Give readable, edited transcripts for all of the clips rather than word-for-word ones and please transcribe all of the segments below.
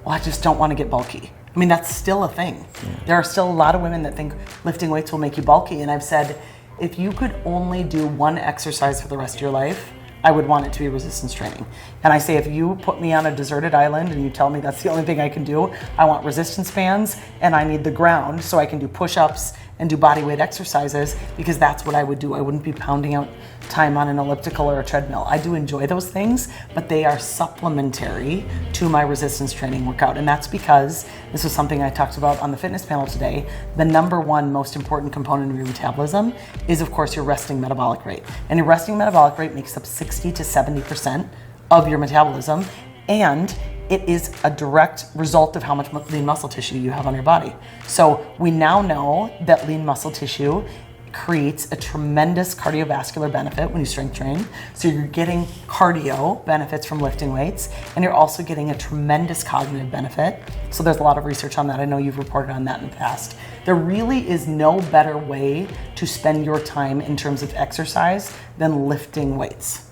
well, I just don't want to get bulky. I mean, that's still a thing. There are still a lot of women that think lifting weights will make you bulky. And I've said, if you could only do one exercise for the rest of your life, I would want it to be resistance training. And I say, if you put me on a deserted island and you tell me that's the only thing I can do, I want resistance bands and I need the ground so I can do push-ups and do body weight exercises, because that's what I would do. I wouldn't be pounding out time on an elliptical or a treadmill. I do enjoy those things, but they are supplementary to my resistance training workout. And that's because, this was something I talked about on the fitness panel today, the number one most important component of your metabolism is, of course, your resting metabolic rate. And your resting metabolic rate makes up 60 to 70% of your metabolism, and it is a direct result of how much lean muscle tissue you have on your body. So we now know that lean muscle tissue creates a tremendous cardiovascular benefit when you strength train. So you're getting cardio benefits from lifting weights, and you're also getting a tremendous cognitive benefit. So there's a lot of research on that. I know you've reported on that in the past. There really is no better way to spend your time in terms of exercise than lifting weights.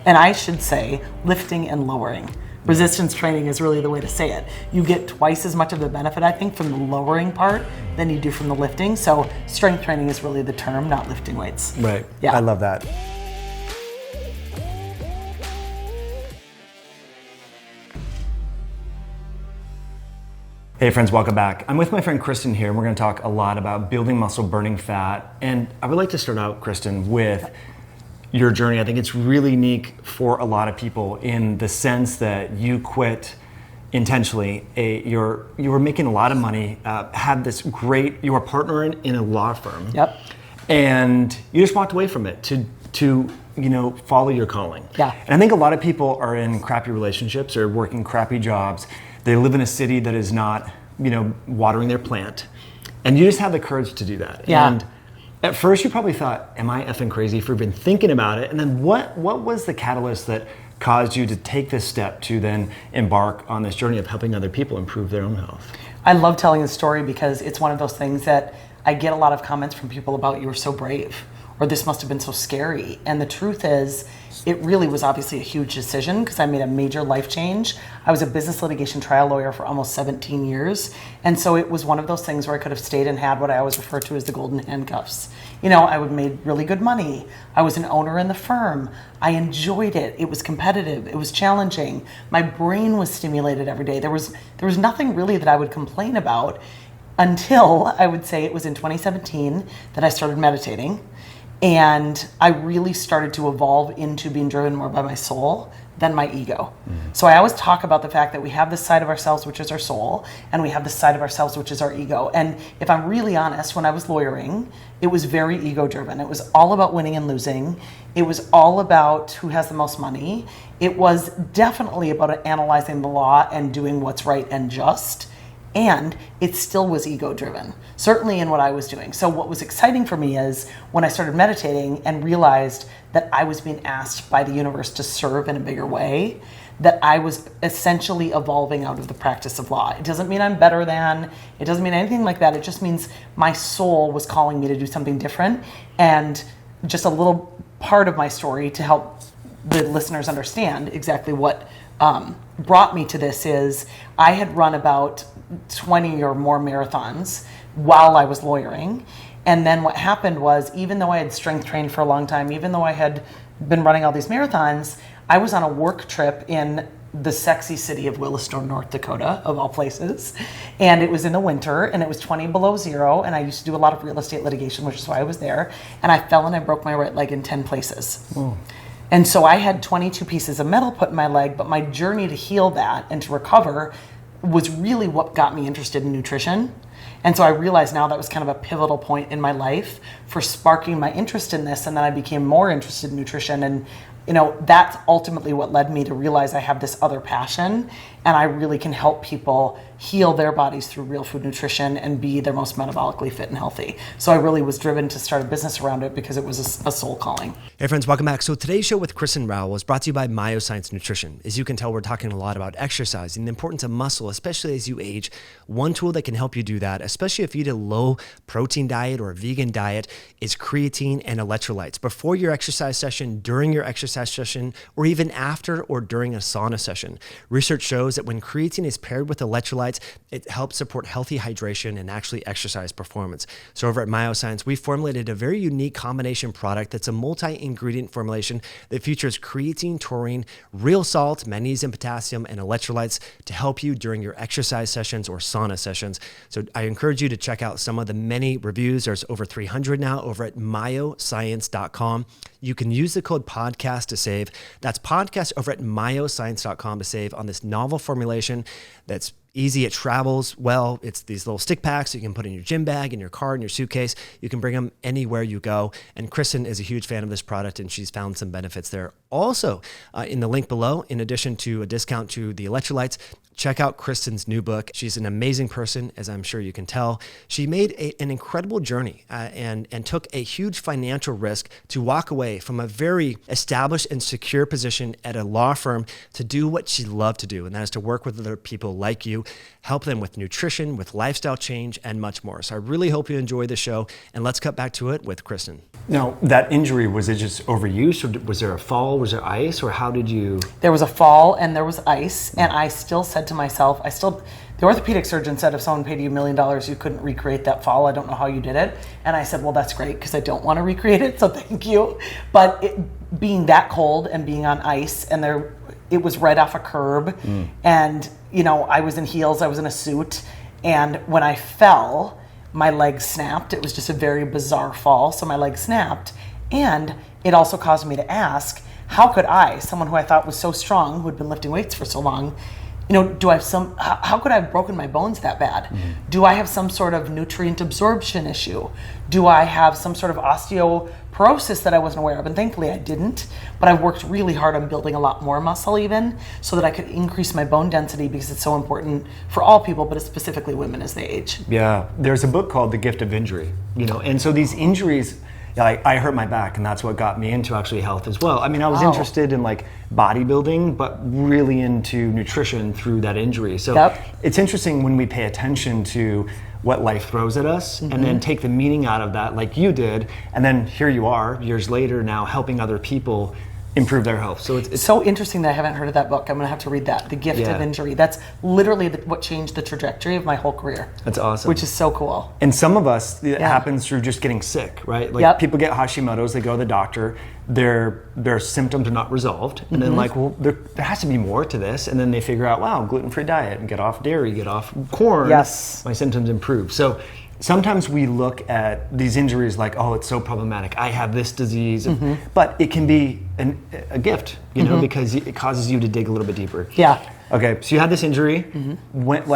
And I should say lifting and lowering. Resistance training is really the way to say it. You get twice as much of the benefit, I think, from the lowering part than you do from the lifting. So strength training is really the term, not lifting weights. Right. Yeah. I love that. Hey friends, welcome back. I'm with my friend Kristin here, and we're gonna talk a lot about building muscle, burning fat. And I would like to start out, Kristin, with your journey. I think it's really unique for a lot of people in the sense that you quit intentionally. You were making a lot of money, had this great, you were partnering in a law firm. Yep. And you just walked away from it to follow your calling. Yeah. And I think a lot of people are in crappy relationships or working crappy jobs. They live in a city that is not, watering their plant. And you just have the courage to do that. Yeah. And at first you probably thought, am I effing crazy for even thinking about it? And then what was the catalyst that caused you to take this step to then embark on this journey of helping other people improve their own health? I love telling the story because it's one of those things that I get a lot of comments from people about, you were so brave, or this must have been so scary. And the truth is, it really was obviously a huge decision because I made a major life change. I was a business litigation trial lawyer for almost 17 years. And so it was one of those things where I could have stayed and had what I always refer to as the golden handcuffs. I would made really good money. I was an owner in the firm. I enjoyed it. It was competitive. It was challenging. My brain was stimulated every day. There was nothing really that I would complain about until I would say it was in 2017 that I started meditating. And I really started to evolve into being driven more by my soul than my ego. Mm-hmm. So I always talk about the fact that we have this side of ourselves, which is our soul, and we have this side of ourselves, which is our ego. And if I'm really honest, when I was lawyering, it was very ego driven. It was all about winning and losing. It was all about who has the most money. It was definitely about analyzing the law and doing what's right and just. And it still was ego driven, certainly in what I was doing. So what was exciting for me is when I started meditating and realized that I was being asked by the universe to serve in a bigger way, that I was essentially evolving out of the practice of law. It doesn't mean I'm better than, it doesn't mean anything like that. It just means my soul was calling me to do something different. And just a little part of my story to help the listeners understand exactly what brought me to this is I had run about 20 or more marathons while I was lawyering. And then what happened was, even though I had strength trained for a long time, even though I had been running all these marathons, I was on a work trip in the sexy city of Williston, North Dakota, of all places. And it was in the winter and it was 20 below zero. And I used to do a lot of real estate litigation, which is why I was there. And I fell and I broke my right leg in 10 places. Oh. And so I had 22 pieces of metal put in my leg, but my journey to heal that and to recover was really what got me interested in nutrition. And so I realized now that was kind of a pivotal point in my life for sparking my interest in this. And then I became more interested in nutrition. And that's ultimately what led me to realize I have this other passion and I really can help people heal their bodies through real food nutrition and be their most metabolically fit and healthy. So I really was driven to start a business around it because it was a soul calling. Hey friends, welcome back. So today's show with Kristin Rowell was brought to you by Myoscience Nutrition. As you can tell, we're talking a lot about exercise and the importance of muscle, especially as you age. One tool that can help you do that, especially if you eat a low protein diet or a vegan diet, is creatine and electrolytes. Before your exercise session, during your exercise session, or even after or during a sauna session. Research shows shows that when creatine is paired with electrolytes, it helps support healthy hydration and actually exercise performance. So over at Myoscience, we formulated a very unique combination product that's a multi-ingredient formulation that features creatine, taurine, real salt, magnesium, potassium, and electrolytes to help you during your exercise sessions or sauna sessions. So I encourage you to check out some of the many reviews. There's over 300 now over at myoscience.com. You can use the code podcast to save. That's podcast over at myoscience.com to save on this novel formulation that's easy. It travels well. It's these little stick packs you can put in your gym bag, in your car, in your suitcase. You can bring them anywhere you go. And Kristin is a huge fan of this product, and she's found some benefits there. Also, in the link below, in addition to a discount to the electrolytes, check out Kristin's new book. She's an amazing person, as I'm sure you can tell. She made an incredible journey and took a huge financial risk to walk away from a very established and secure position at a law firm to do what she loved to do, and that is to work with other people like you, help them with nutrition, with lifestyle change, and much more. So I really hope you enjoy the show, and let's cut back to it with Kristin. Now, that injury, was it just overuse, or was there a fall, was there ice, or how did you? There was a fall and there was ice, and I still said to myself, the orthopedic surgeon said if someone paid you $1 million, you couldn't recreate that fall. I don't know how you did it. And I said, well, that's great, because I don't want to recreate it, so thank you. But being that cold and being on ice, and it was right off a curb, and I was in heels, I was in a suit, and when I fell, my leg snapped. It was just a very bizarre fall, so my leg snapped, and it also caused me to ask, how could I, someone who I thought was so strong, who had been lifting weights for so long, how could I have broken my bones that bad? Do I have some sort of nutrient absorption issue? Do I have some sort of osteoporosis that I wasn't aware of? And thankfully I didn't, but I worked really hard on building a lot more muscle even, so that I could increase my bone density, because it's so important for all people, but it's specifically women as they age. Yeah, there's a book called The Gift of Injury, and so these injuries, I hurt my back, and that's what got me into actually health as well. I mean, I was interested in bodybuilding, but really into nutrition through that injury. So It's interesting when we pay attention to what life throws at us, and then take the meaning out of that, like you did, and then here you are years later now helping other people improve their health. So it's so interesting that I haven't heard of that book. I'm going to have to read that. The Gift of Injury. That's literally what changed the trajectory of my whole career. That's awesome. Which is so cool. And some of us, it happens through just getting sick, right? People get Hashimoto's, they go to the doctor, their symptoms are not resolved, and then there has to be more to this, and then they figure out, wow, gluten-free diet, and get off dairy, get off corn, my symptoms improve. So sometimes we look at these injuries like, oh, it's so problematic, I have this disease, but it can be a gift, because it causes you to dig a little bit deeper. Yeah. Okay, so you had this injury, went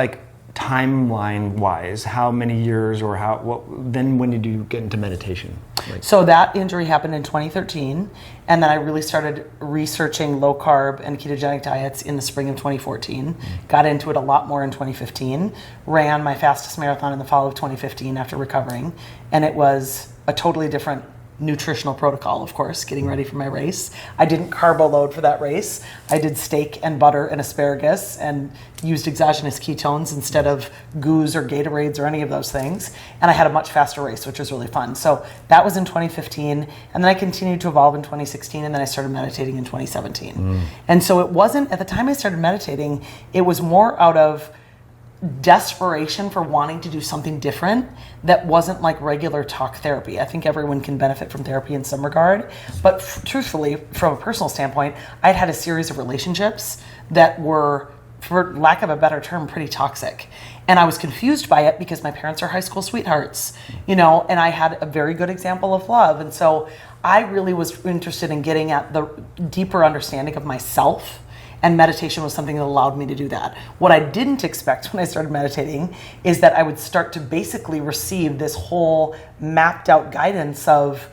timeline-wise, how many years, or then when did you get into meditation? So that injury happened in 2013, and then I really started researching low-carb and ketogenic diets in the spring of 2014. Got into it a lot more in 2015, ran my fastest marathon in the fall of 2015 after recovering, and it was a totally different nutritional protocol, of course, getting ready for my race. I didn't carbo load for that race. I did steak and butter and asparagus and used exogenous ketones instead of goos or Gatorades or any of those things. And I had a much faster race, which was really fun. So that was in 2015. And then I continued to evolve in 2016. And then I started meditating in 2017. And so it wasn't, at the time I started meditating, it was more out of desperation for wanting to do something different that wasn't like regular talk therapy. I think everyone can benefit from therapy in some regard, but truthfully, from a personal standpoint, I'd had a series of relationships that were, for lack of a better term, pretty toxic. And I was confused by it because my parents are high school sweethearts, and I had a very good example of love. And so I really was interested in getting at the deeper understanding of myself. And meditation was something that allowed me to do that. What I didn't expect when I started meditating is that I would start to basically receive this whole mapped out guidance of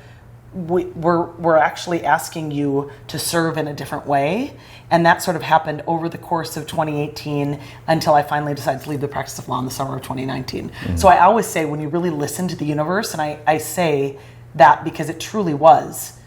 we're actually asking you to serve in a different way. And that sort of happened over the course of 2018 until I finally decided to leave the practice of law in the summer of 2019. So I always say, when you really listen to the universe, and I say that because it truly was,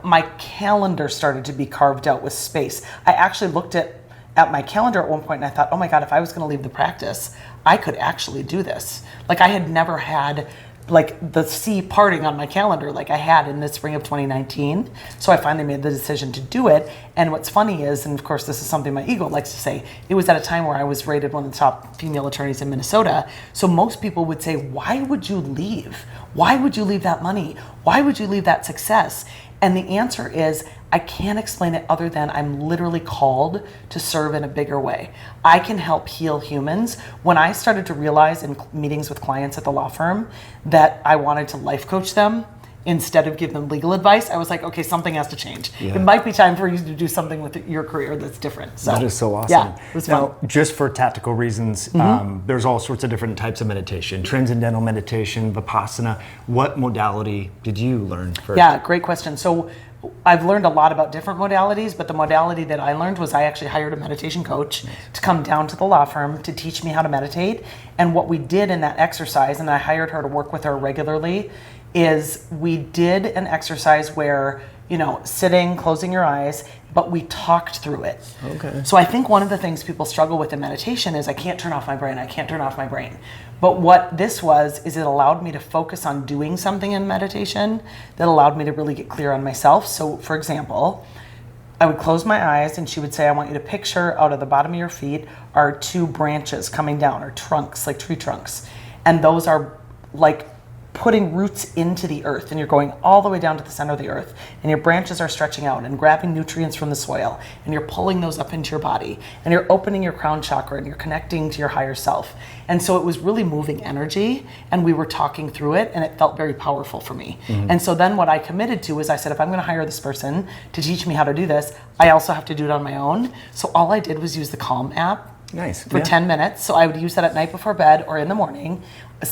my calendar started to be carved out with space. I actually looked at my calendar at one point and I thought, oh my God, if I was going to leave the practice, I could actually do this. Like, I had never had like the sea parting on my calendar like I had in the spring of 2019. So I finally made the decision to do it. And what's funny is, and of course this is something my ego likes to say, it was at a time where I was rated one of the top female attorneys in Minnesota. So most people would say, why would you leave? Why would you leave that money? Why would you leave that success? And the answer is, I can't explain it other than I'm literally called to serve in a bigger way. I can help heal humans. When I started to realize in meetings with clients at the law firm that I wanted to life coach them instead of give them legal advice, I was like, okay, something has to change. Yeah. It might be time for you to do something with your career that's different. So that is so awesome. Yeah, it was now, fun. just for tactical reasons, there's all sorts of different types of meditation, transcendental meditation, Vipassana. What modality did you learn first? Yeah, great question. So I've learned a lot about different modalities, but the modality that I learned was I actually hired a meditation coach to come down to the law firm to teach me how to meditate. And what we did in that exercise, and I hired her to work with her regularly, is we did an exercise where, sitting, closing your eyes, but we talked through it. Okay. So I think one of the things people struggle with in meditation is I can't turn off my brain. I can't turn off my brain. But what this was, is it allowed me to focus on doing something in meditation that allowed me to really get clear on myself. So for example, I would close my eyes and she would say, I want you to picture out of the bottom of your feet are 2 branches coming down, or trunks, like tree trunks. And those are like putting roots into the earth, and you're going all the way down to the center of the earth, and your branches are stretching out and grabbing nutrients from the soil, and you're pulling those up into your body, and you're opening your crown chakra, and you're connecting to your higher self. And so it was really moving energy, and we were talking through it, and it felt very powerful for me. And so then what I committed to is I said, if I'm going to hire this person to teach me how to do this, I also have to do it on my own. So all I did was use the Calm app. Nice. For 10 minutes. So I would use that at night before bed or in the morning.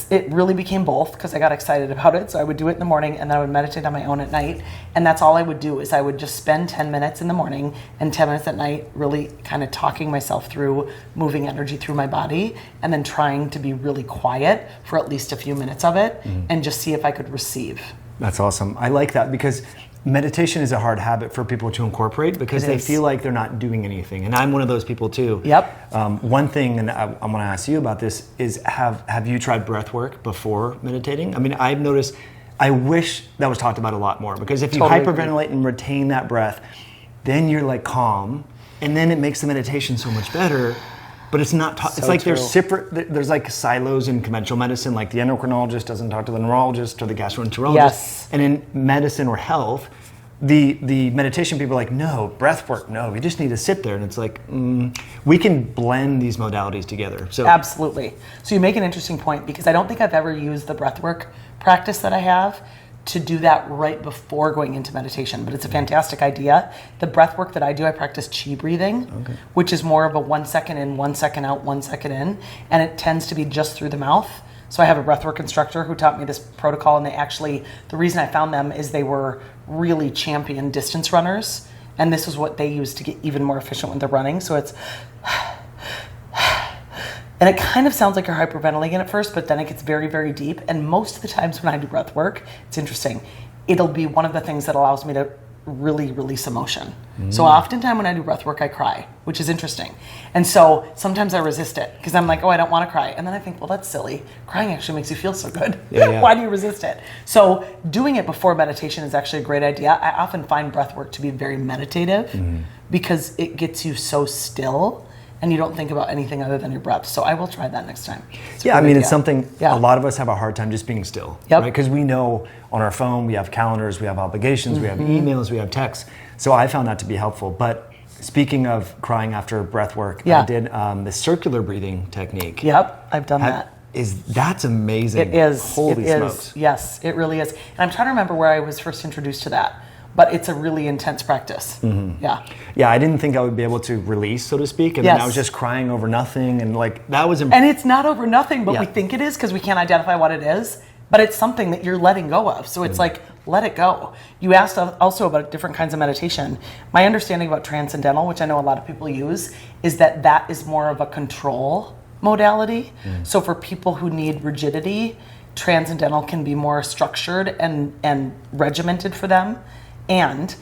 It really became both because I got excited about it. So I would do it in the morning and then I would meditate on my own at night. And that's all I would do, is I would just spend 10 minutes in the morning and 10 minutes at night really kind of talking myself through moving energy through my body, and then trying to be really quiet for at least a few minutes of it and just see if I could receive. That's awesome. I like that, because meditation is a hard habit for people to incorporate because they feel like they're not doing anything. And I'm one of those people too. Yep. One thing, and I want to ask you about this, is have you tried breath work before meditating? I mean, I've noticed, I wish that was talked about a lot more, because if you hyperventilate and retain that breath, then you're like calm, and then it makes the meditation so much better. But it's not. It's like there's separate. There's like silos in conventional medicine. Like the endocrinologist doesn't talk to the neurologist or the gastroenterologist. Yes. And in medicine or health, the meditation people are like, no, breath work, no. We just need to sit there, and it's like we can blend these modalities together. So absolutely. So you make an interesting point, because I don't think I've ever used the breath work practice that I have to do that right before going into meditation, but it's a fantastic idea. The breath work that I do, I practice chi breathing, which is more of a 1 second in, 1 second out, 1 second in, and it tends to be just through the mouth. So I have a breathwork instructor who taught me this protocol, and the reason I found them is they were really champion distance runners, and this is what they use to get even more efficient when they're running. So it's, and it kind of sounds like you're hyperventilating at first, but then it gets very, very deep. And most of the times when I do breath work, it's interesting. It'll be one of the things that allows me to really release emotion. So oftentimes when I do breath work, I cry, which is interesting. And so sometimes I resist it because I'm like, oh, I don't want to cry. And then I think, well, that's silly. Crying actually makes you feel so good. Yeah. Why do you resist it? So doing it before meditation is actually a great idea. I often find breath work to be very meditative because it gets you so still and you don't think about anything other than your breath. So I will try that next time. Yeah, I mean, it's something a lot of us have a hard time just being still, Yep. right? Because we know on our phone, we have calendars, we have obligations, we have emails, we have texts. So I found that to be helpful. But speaking of crying after breath work, I did the circular breathing technique. Yep, I've done that. That's amazing. It is. Holy it smokes. Is. Yes, it really is. And I'm trying to remember where I was first introduced to that. But it's a really intense practice. Yeah. Yeah, I didn't think I would be able to release, so to speak. And then I was just crying over nothing. And like, that was And it's not over nothing, but we think it is because we can't identify what it is. But it's something that you're letting go of. So it's like, let it go. You asked also about different kinds of meditation. My understanding about transcendental, which I know a lot of people use, is that is more of a control modality. So for people who need rigidity, transcendental can be more structured and regimented for them. And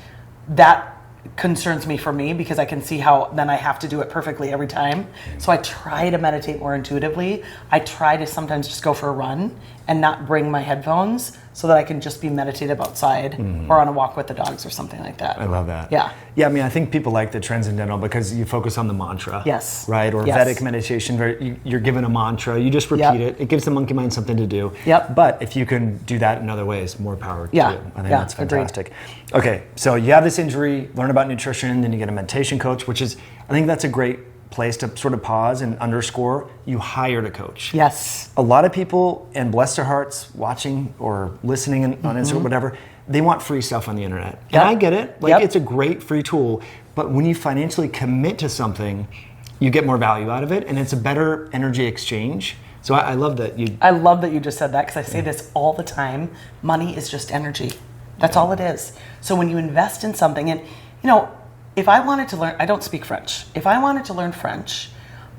that concerns me for me, because I can see how then I have to do it perfectly every time. So I try to meditate more intuitively. I try to sometimes just go for a run and not bring my headphones, so that I can just be meditative outside or on a walk with the dogs or something like that. I love that. Yeah. Yeah, I mean, I think people like the transcendental because you focus on the mantra. Yes. Right? Or Yes. Vedic meditation, you're given a mantra, you just repeat it. It gives the monkey mind something to do. Yep. But if you can do that in other ways, more power to you. I think that's fantastic. Agreed. Okay, so you have this injury, learn about nutrition, then you get a meditation coach, which is, I think that's a great place to sort of pause and underscore, you hired a coach. Yes. A lot of people, and bless their hearts, watching or listening on Instagram, whatever, they want free stuff on the internet. Yep. And I get it. Like, it's a great free tool, but when you financially commit to something, you get more value out of it, and it's a better energy exchange. So I love that you... I love that you just said that, because I say this all the time. Money is just energy. That's all it is. So when you invest in something, and if I wanted to learn, I don't speak French. If I wanted to learn French,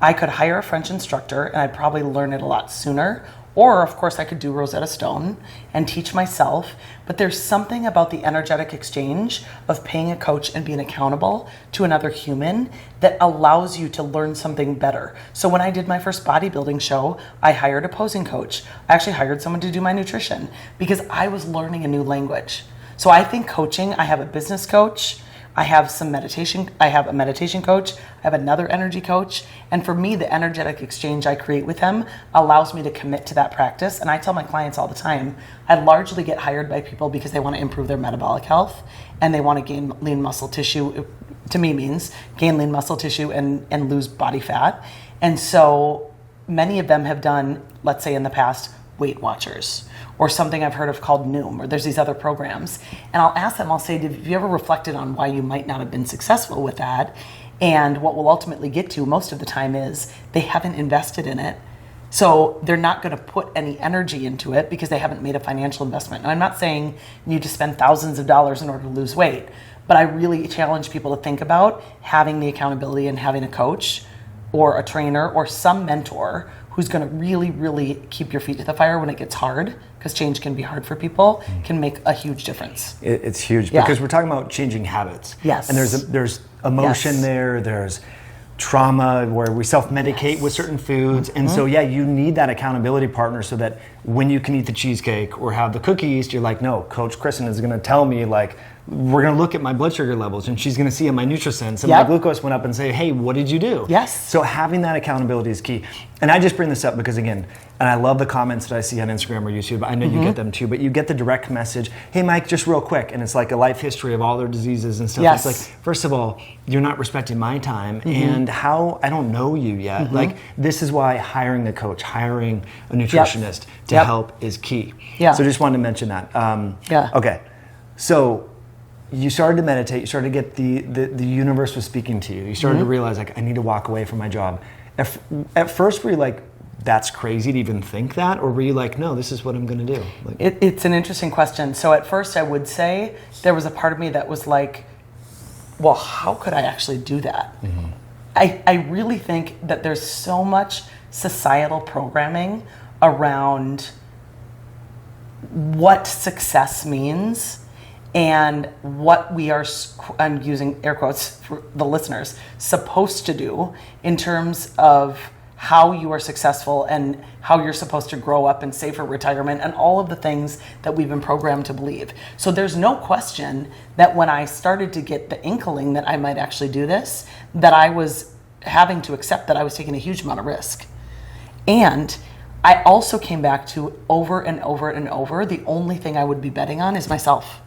I could hire a French instructor and I'd probably learn it a lot sooner. Or, of course, I could do Rosetta Stone and teach myself. But there's something about the energetic exchange of paying a coach and being accountable to another human that allows you to learn something better. So when I did my first bodybuilding show, I hired a posing coach. I actually hired someone to do my nutrition because I was learning a new language. So I think coaching, I have a business coach, I have some meditation, I have a meditation coach, I have another energy coach, and for me, the energetic exchange I create with them allows me to commit to that practice. And I tell my clients all the time, I largely get hired by people because they want to improve their metabolic health and they want to gain lean muscle tissue. To me means gain lean muscle tissue and lose body fat. And so many of them have done, let's say in the past, Weight Watchers, or something I've heard of called Noom, or there's these other programs. And I'll ask them, I'll say, have you ever reflected on why you might not have been successful with that? And what we'll ultimately get to most of the time is they haven't invested in it. So they're not going to put any energy into it because they haven't made a financial investment. And I'm not saying you need to spend thousands of dollars in order to lose weight, but I really challenge people to think about having the accountability and having a coach or a trainer or some mentor who's going to really, really keep your feet to the fire when it gets hard, because change can be hard for people, can make a huge difference. It's huge because we're talking about changing habits. Yes. And there's emotion there, there's trauma where we self-medicate with certain foods. And so, you need that accountability partner so that when you can eat the cheesecake or have the cookies, you're like, no, Coach Kristin is going to tell me, like, we're going to look at my blood sugar levels and she's going to see in my NutriSense and my glucose went up and say, hey, what did you do? Yes. So having that accountability is key. And I just bring this up because, again, and I love the comments that I see on Instagram or YouTube. I know you get them too, but you get the direct message, hey, Mike, just real quick. And it's like a life history of all their diseases and stuff. Yes. It's like, first of all, you're not respecting my time and how I don't know you yet. Like, this is why hiring a coach, hiring a nutritionist to help is key. Yeah. So just wanted to mention that. Okay. So you started to meditate, you started to get the universe was speaking to you. You started to realize, like, I need to walk away from my job. At first, were you like, that's crazy to even think that? Or were you like, no, this is what I'm going to do? Like, It's an interesting question. So at first I would say there was a part of me that was like, well, how could I actually do that? I really think that there's so much societal programming around what success means and what we are, I'm using air quotes for the listeners, supposed to do in terms of how you are successful and how you're supposed to grow up and save for retirement and all of the things that we've been programmed to believe. So there's no question that when I started to get the inkling that I might actually do this, that I was having to accept that I was taking a huge amount of risk. And I also came back to over and over and over, the only thing I would be betting on is myself,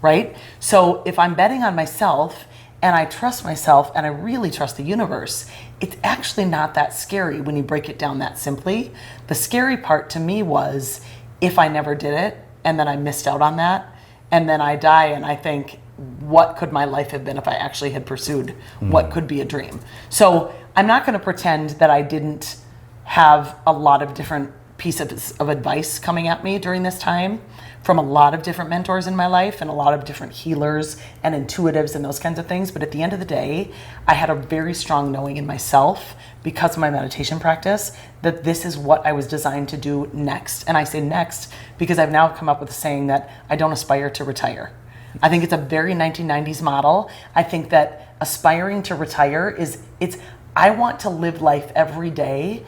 right? So if I'm betting on myself and I trust myself and I really trust the universe, it's actually not that scary when you break it down that simply. The scary part to me was if I never did it and then I missed out on that and then I die and I think, what could my life have been if I actually had pursued what could be a dream? So I'm not going to pretend that I didn't have a lot of different pieces of advice coming at me during this time from a lot of different mentors in my life and a lot of different healers and intuitives and those kinds of things. But at the end of the day, I had a very strong knowing in myself because of my meditation practice that this is what I was designed to do next. And I say next because I've now come up with a saying that I don't aspire to retire. I think it's a very 1990s model. I think that aspiring to retire I want to live life every day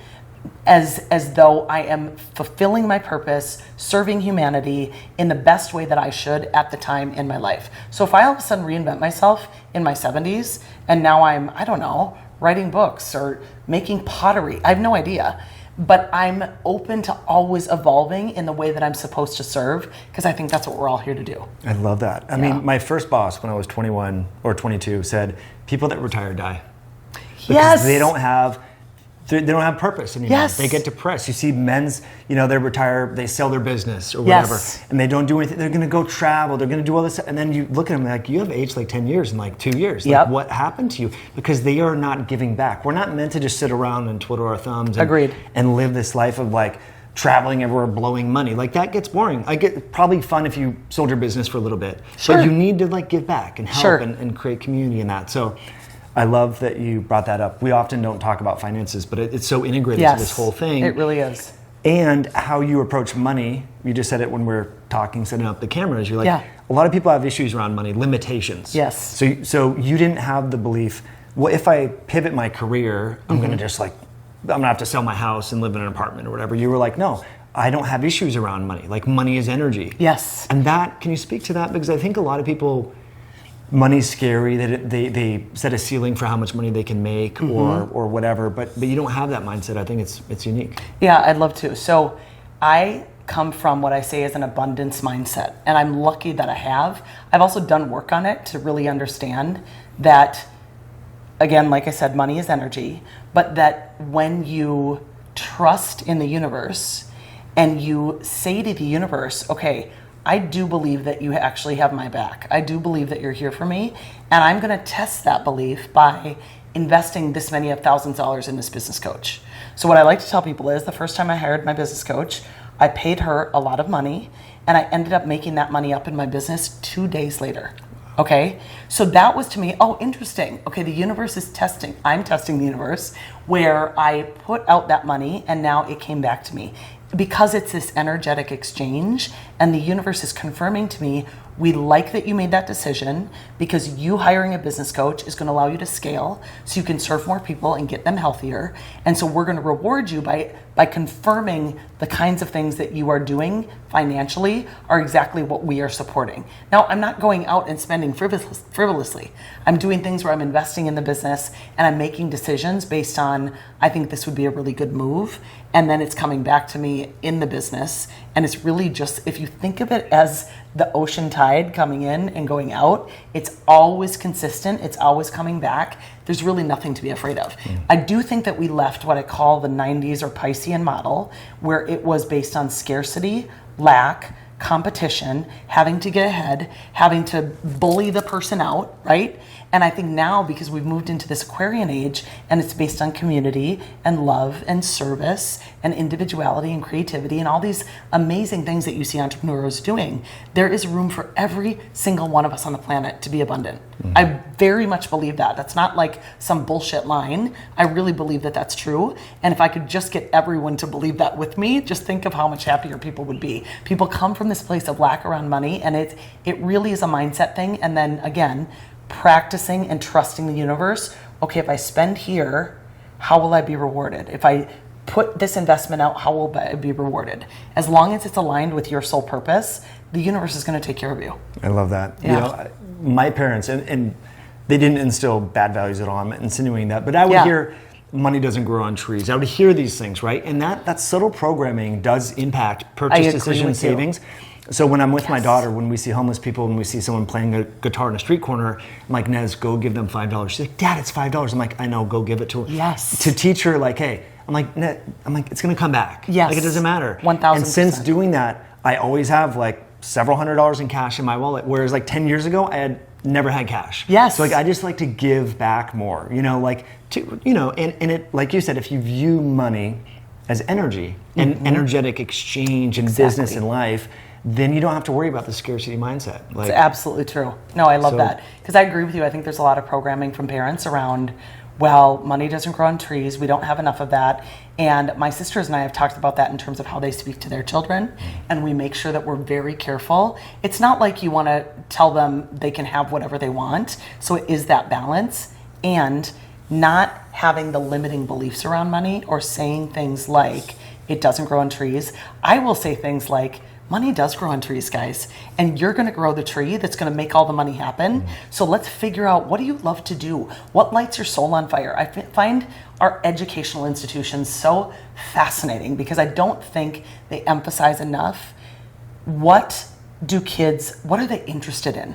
as though I am fulfilling my purpose, serving humanity in the best way that I should at the time in my life. So if I all of a sudden reinvent myself in my 70s and now I'm, I don't know, writing books or making pottery, I have no idea. But I'm open to always evolving in the way that I'm supposed to serve, because I think that's what we're all here to do. I love that. I mean, my first boss when I was 21 or 22 said, people that retire die. Because they don't have purpose anymore. Yes. They get depressed. You see men's, they retire, they sell their business or whatever, and they don't do anything. They're going to go travel. They're going to do all this. And then you look at them like, you have aged like 10 years in like 2 years. Like, what happened to you? Because they are not giving back. We're not meant to just sit around and twiddle our thumbs and live this life of like traveling everywhere, blowing money. Like that gets boring. I get probably fun if you sold your business for a little bit. Sure. But you need to like give back and help and create community in that. So I love that you brought that up. We often don't talk about finances, but it's so integrated to this whole thing. It really is. And how you approach money. You just said it when we're talking, setting up the cameras. You're like, a lot of people have issues around money, limitations. Yes. So you didn't have the belief, well, if I pivot my career, I'm going to just like, I'm going to have to sell my house and live in an apartment or whatever. You were like, no, I don't have issues around money. Like money is energy. Yes. And can you speak to that? Because I think a lot of people, money's scary, that they set a ceiling for how much money they can make or whatever, but you don't have that mindset. I think it's unique. Yeah, I'd love to. So I come from what I say is an abundance mindset, and I'm lucky that I have. I've also done work on it to really understand that, again, like I said, money is energy, but that when you trust in the universe and you say to the universe, okay, I do believe that you actually have my back. I do believe that you're here for me. And I'm going to test that belief by investing this many of thousands of dollars in this business coach. So what I like to tell people is the first time I hired my business coach, I paid her a lot of money and I ended up making that money up in my business 2 days later. Okay. So that was to me, oh, interesting. Okay. The universe is testing. I'm testing the universe where I put out that money and now it came back to me. Because it's this energetic exchange and the universe is confirming to me, we like that you made that decision because you hiring a business coach is going to allow you to scale so you can serve more people and get them healthier. And so we're going to reward you by confirming the kinds of things that you are doing financially are exactly what we are supporting. Now, I'm not going out and spending frivolously. I'm doing things where I'm investing in the business and I'm making decisions based on, I think this would be a really good move. And then it's coming back to me in the business. And it's really just, if you think of it as the ocean tide coming in and going out, it's always consistent. It's always coming back. There's really nothing to be afraid of. I do think that we left what I call the 90s or Piscean model, where it was based on scarcity, lack, competition, having to get ahead, having to bully the person out, right? And I think now, because we've moved into this Aquarian age and it's based on community and love and service and individuality and creativity and all these amazing things that you see entrepreneurs doing, there is room for every single one of us on the planet to be abundant. I very much believe that. That's not like some bullshit line. I really believe that that's true. And if I could just get everyone to believe that with me, just think of how much happier people would be. People come from this place of lack around money, and it really is a mindset thing. And then again, practicing and trusting the universe. Okay, if I spend here, how will I be rewarded? If I put this investment out, how will I be rewarded? As long as it's aligned with your sole purpose, the universe is going to take care of you. I love that. Yeah. My parents, and they didn't instill bad values at all. I'm insinuating that, but I would hear money doesn't grow on trees. I would hear these things, right? And that subtle programming does impact purchase decision savings. So when I'm with my daughter, when we see homeless people, when we see someone playing a guitar in a street corner, I'm like, Nez, go give them $5. She's like, Dad, it's $5. I'm like, I know, go give it to her. Yes. To teach her, like, hey, I'm like, it's gonna come back. Yes. Like, it doesn't matter. 1,000%. And since doing that, I always have like several $100s in cash in my wallet. Whereas like 10 years ago, I had never had cash. Yes. So like, I just like to give back more, and it, like you said, if you view money as energy and energetic exchange in business and life, then you don't have to worry about the scarcity mindset. It's absolutely true. No, I love that. Because I agree with you. I think there's a lot of programming from parents around, well, money doesn't grow on trees. We don't have enough of that. And my sisters and I have talked about that in terms of how they speak to their children, and we make sure that we're very careful. It's not like you want to tell them they can have whatever they want. So it is that balance, and not having the limiting beliefs around money or saying things like, it doesn't grow on trees. I will say things like, money does grow on trees, guys, and you're going to grow the tree that's going to make all the money happen. So let's figure out, what do you love to do? What lights your soul on fire? I find our educational institutions so fascinating because I don't think they emphasize enough what are they interested in?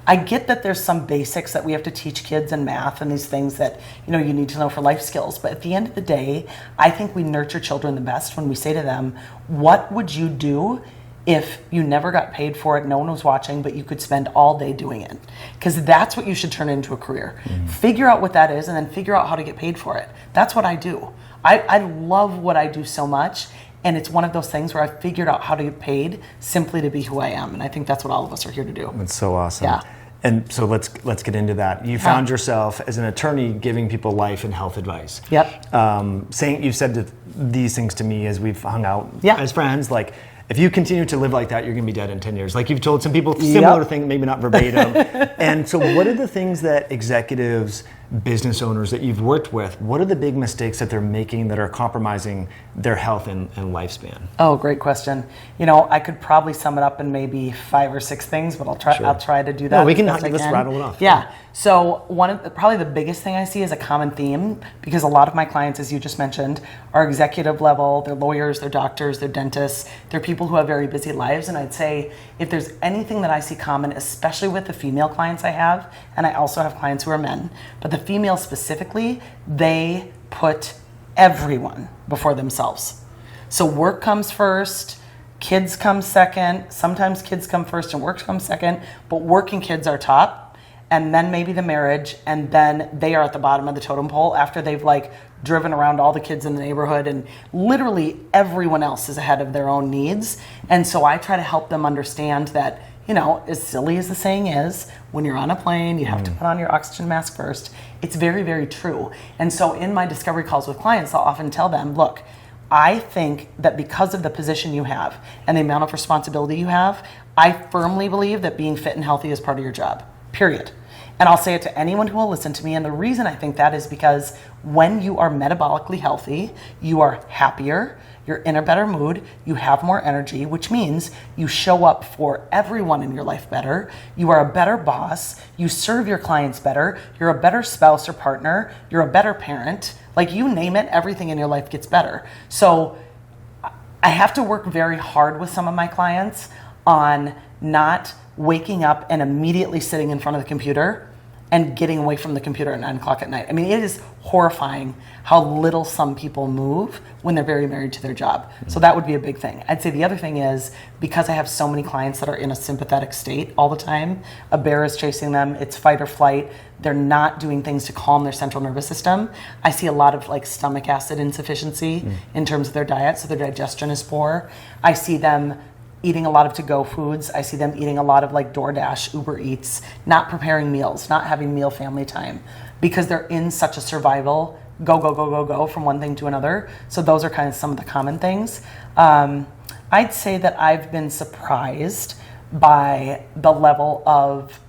I get that there's some basics that we have to teach kids in math and these things that, you need to know for life skills. But at the end of the day, I think we nurture children the best when we say to them, what would you do if you never got paid for it, no one was watching, but you could spend all day doing it? Because that's what you should turn into a career. Figure out what that is and then figure out how to get paid for it. That's what I do. I love what I do so much. And it's one of those things where I figured out how to get paid simply to be who I am. And I think that's what all of us are here to do. That's so awesome. Yeah. And so let's get into that. You found yourself as an attorney giving people life and health advice. Yep. You've said these things to me as we've hung out Yeah. as friends, like, if you continue to live like that, you're going to be dead in 10 years. Like you've told some people similar thing, maybe not verbatim. And so what are the things that executives, business owners that you've worked with, what are the big mistakes that they're making that are compromising their health and lifespan? Oh, great question. I could probably sum it up in maybe 5 or 6 things, but I'll try to do that. No, let's rattle it off. Yeah. So probably the biggest thing I see is a common theme, because a lot of my clients, as you just mentioned, are executive level. They're lawyers, they're doctors, they're dentists, they're people who have very busy lives. And I'd say if there's anything that I see common, especially with the female clients I have, and I also have clients who are men, but the females specifically, they put everyone before themselves. So work comes first, kids come second, sometimes kids come first and work comes second, but working kids are top, and then maybe the marriage, and then they are at the bottom of the totem pole after they've driven around all the kids in the neighborhood, and literally everyone else is ahead of their own needs. And so I try to help them understand that, as silly as the saying is, when you're on a plane, you have to put on your oxygen mask first. It's very, very true. And so in my discovery calls with clients, I'll often tell them, look, I think that because of the position you have and the amount of responsibility you have, I firmly believe that being fit and healthy is part of your job, period. And I'll say it to anyone who will listen to me. And the reason I think that is because when you are metabolically healthy, you are happier, you're in a better mood, you have more energy, which means you show up for everyone in your life better, you are a better boss, you serve your clients better, you're a better spouse or partner, you're a better parent. You name it, everything in your life gets better. So I have to work very hard with some of my clients on not waking up and immediately sitting in front of the computer and getting away from the computer at 9 o'clock at night. I mean, it is horrifying how little some people move when they're very married to their job. So that would be a big thing. I'd say the other thing is, because I have so many clients that are in a sympathetic state all the time, a bear is chasing them, it's fight or flight, they're not doing things to calm their central nervous system. I see a lot of stomach acid insufficiency in terms of their diet, so their digestion is poor. I see them eating a lot of to-go foods. I see them eating a lot of DoorDash, Uber Eats, not preparing meals, not having meal family time, because they're in such a survival, go from one thing to another. So those are kind of some of the common things. I'd say that I've been surprised by the level of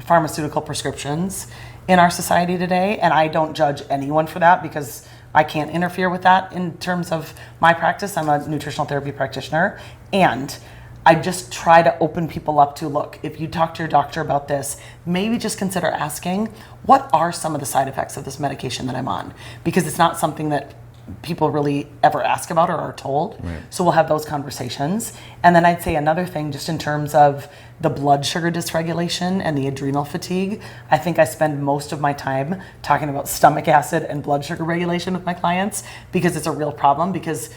pharmaceutical prescriptions in our society today, and I don't judge anyone for that because I can't interfere with that in terms of my practice. I'm a nutritional therapy practitioner, and I just try to open people up to, look, if you talk to your doctor about this, maybe just consider asking, what are some of the side effects of this medication that I'm on? Because it's not something that people really ever ask about or are told. Right. So we'll have those conversations. And then I'd say another thing, just in terms of the blood sugar dysregulation and the adrenal fatigue, I think I spend most of my time talking about stomach acid and blood sugar regulation with my clients, because it's a real problem. Because,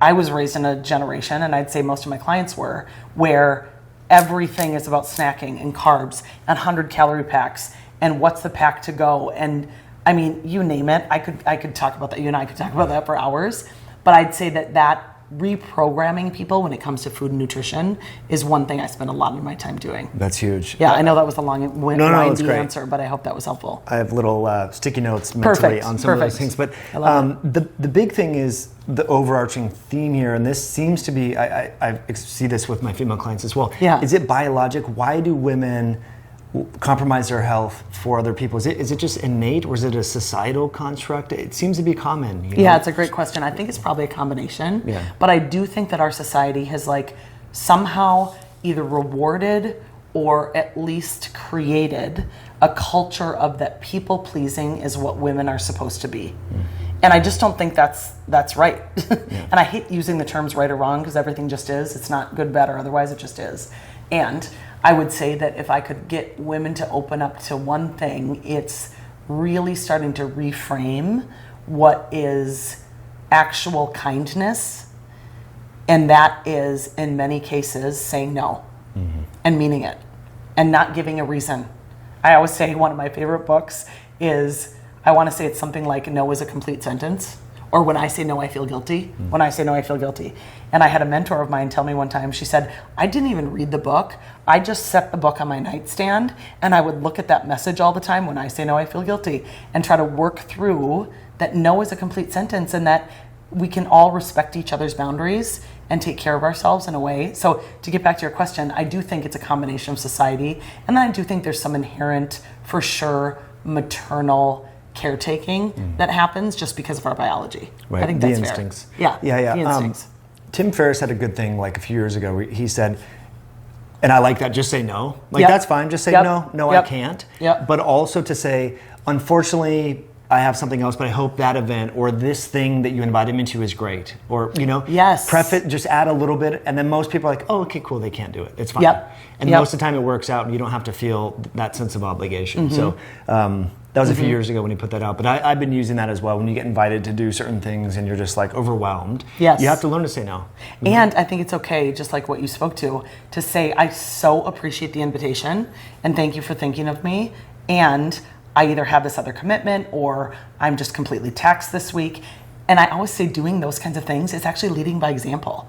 I was raised in a generation, and I'd say most of my clients were, where everything is about snacking and carbs and 100-calorie packs and what's the pack to go. And I mean, you name it. I could talk about that. You and I could talk about that for hours. But I'd say that reprogramming people when it comes to food and nutrition is one thing I spend a lot of my time doing. That's huge. Yeah, I know that was a long, windy great. answer, but I hope that was helpful. I have little sticky notes mentally on some of those things. But the big thing is the overarching theme here, and this seems to be, I see this with my female clients as well. Yeah. Is it biologic? Why do women compromise their health for other people? Is it just innate, or is it a societal construct? It seems to be common. You know? Yeah, it's a great question. I think it's probably a combination. Yeah. But I do think that our society has like somehow either rewarded or at least created a culture of that people pleasing is what women are supposed to be. And I just don't think that's right. Yeah. And I hate using the terms right or wrong because everything just is. It's not good, bad, or otherwise, it just is. And I would say that if I could get women to open up to one thing, it's really starting to reframe what is actual kindness. And that is, in many cases, saying no and meaning it and not giving a reason. I always say one of my favorite books is, I want to say it's something like, no is a complete sentence. Or when I say no, I feel guilty. When I say no, I feel guilty. And I had a mentor of mine tell me one time, she said, I didn't even read the book. I just set the book on my nightstand and I would look at that message all the time, when I say no, I feel guilty, and try to work through that no is a complete sentence and that we can all respect each other's boundaries and take care of ourselves in a way. So to get back to your question, I do think it's a combination of society. And then I do think there's some inherent, for sure, maternal caretaking that happens just because of our biology. Right. I think that's the instincts. Fair. Yeah. The instincts. Tim Ferriss had a good thing like a few years ago where he said, and I like that, just say no. Like, Yep. that's fine. Just say Yep. no, Yep. I can't. Yep. But also to say, unfortunately, I have something else, but I hope that event or this thing that you invited me to is great. Or, Yes. prep it, just add a little bit. And then most people are like, oh, okay, cool, they can't do it. It's fine. Yep. And Yep. most of the time it works out and you don't have to feel that sense of obligation. So that was a few years ago when he put that out. But I've been using that as well. When you get invited to do certain things and you're just like overwhelmed, Yes. you have to learn to say no. And I think it's okay, just like what you spoke to say, I so appreciate the invitation and thank you for thinking of me. And I either have this other commitment or I'm just completely taxed this week. And I always say doing those kinds of things is actually leading by example.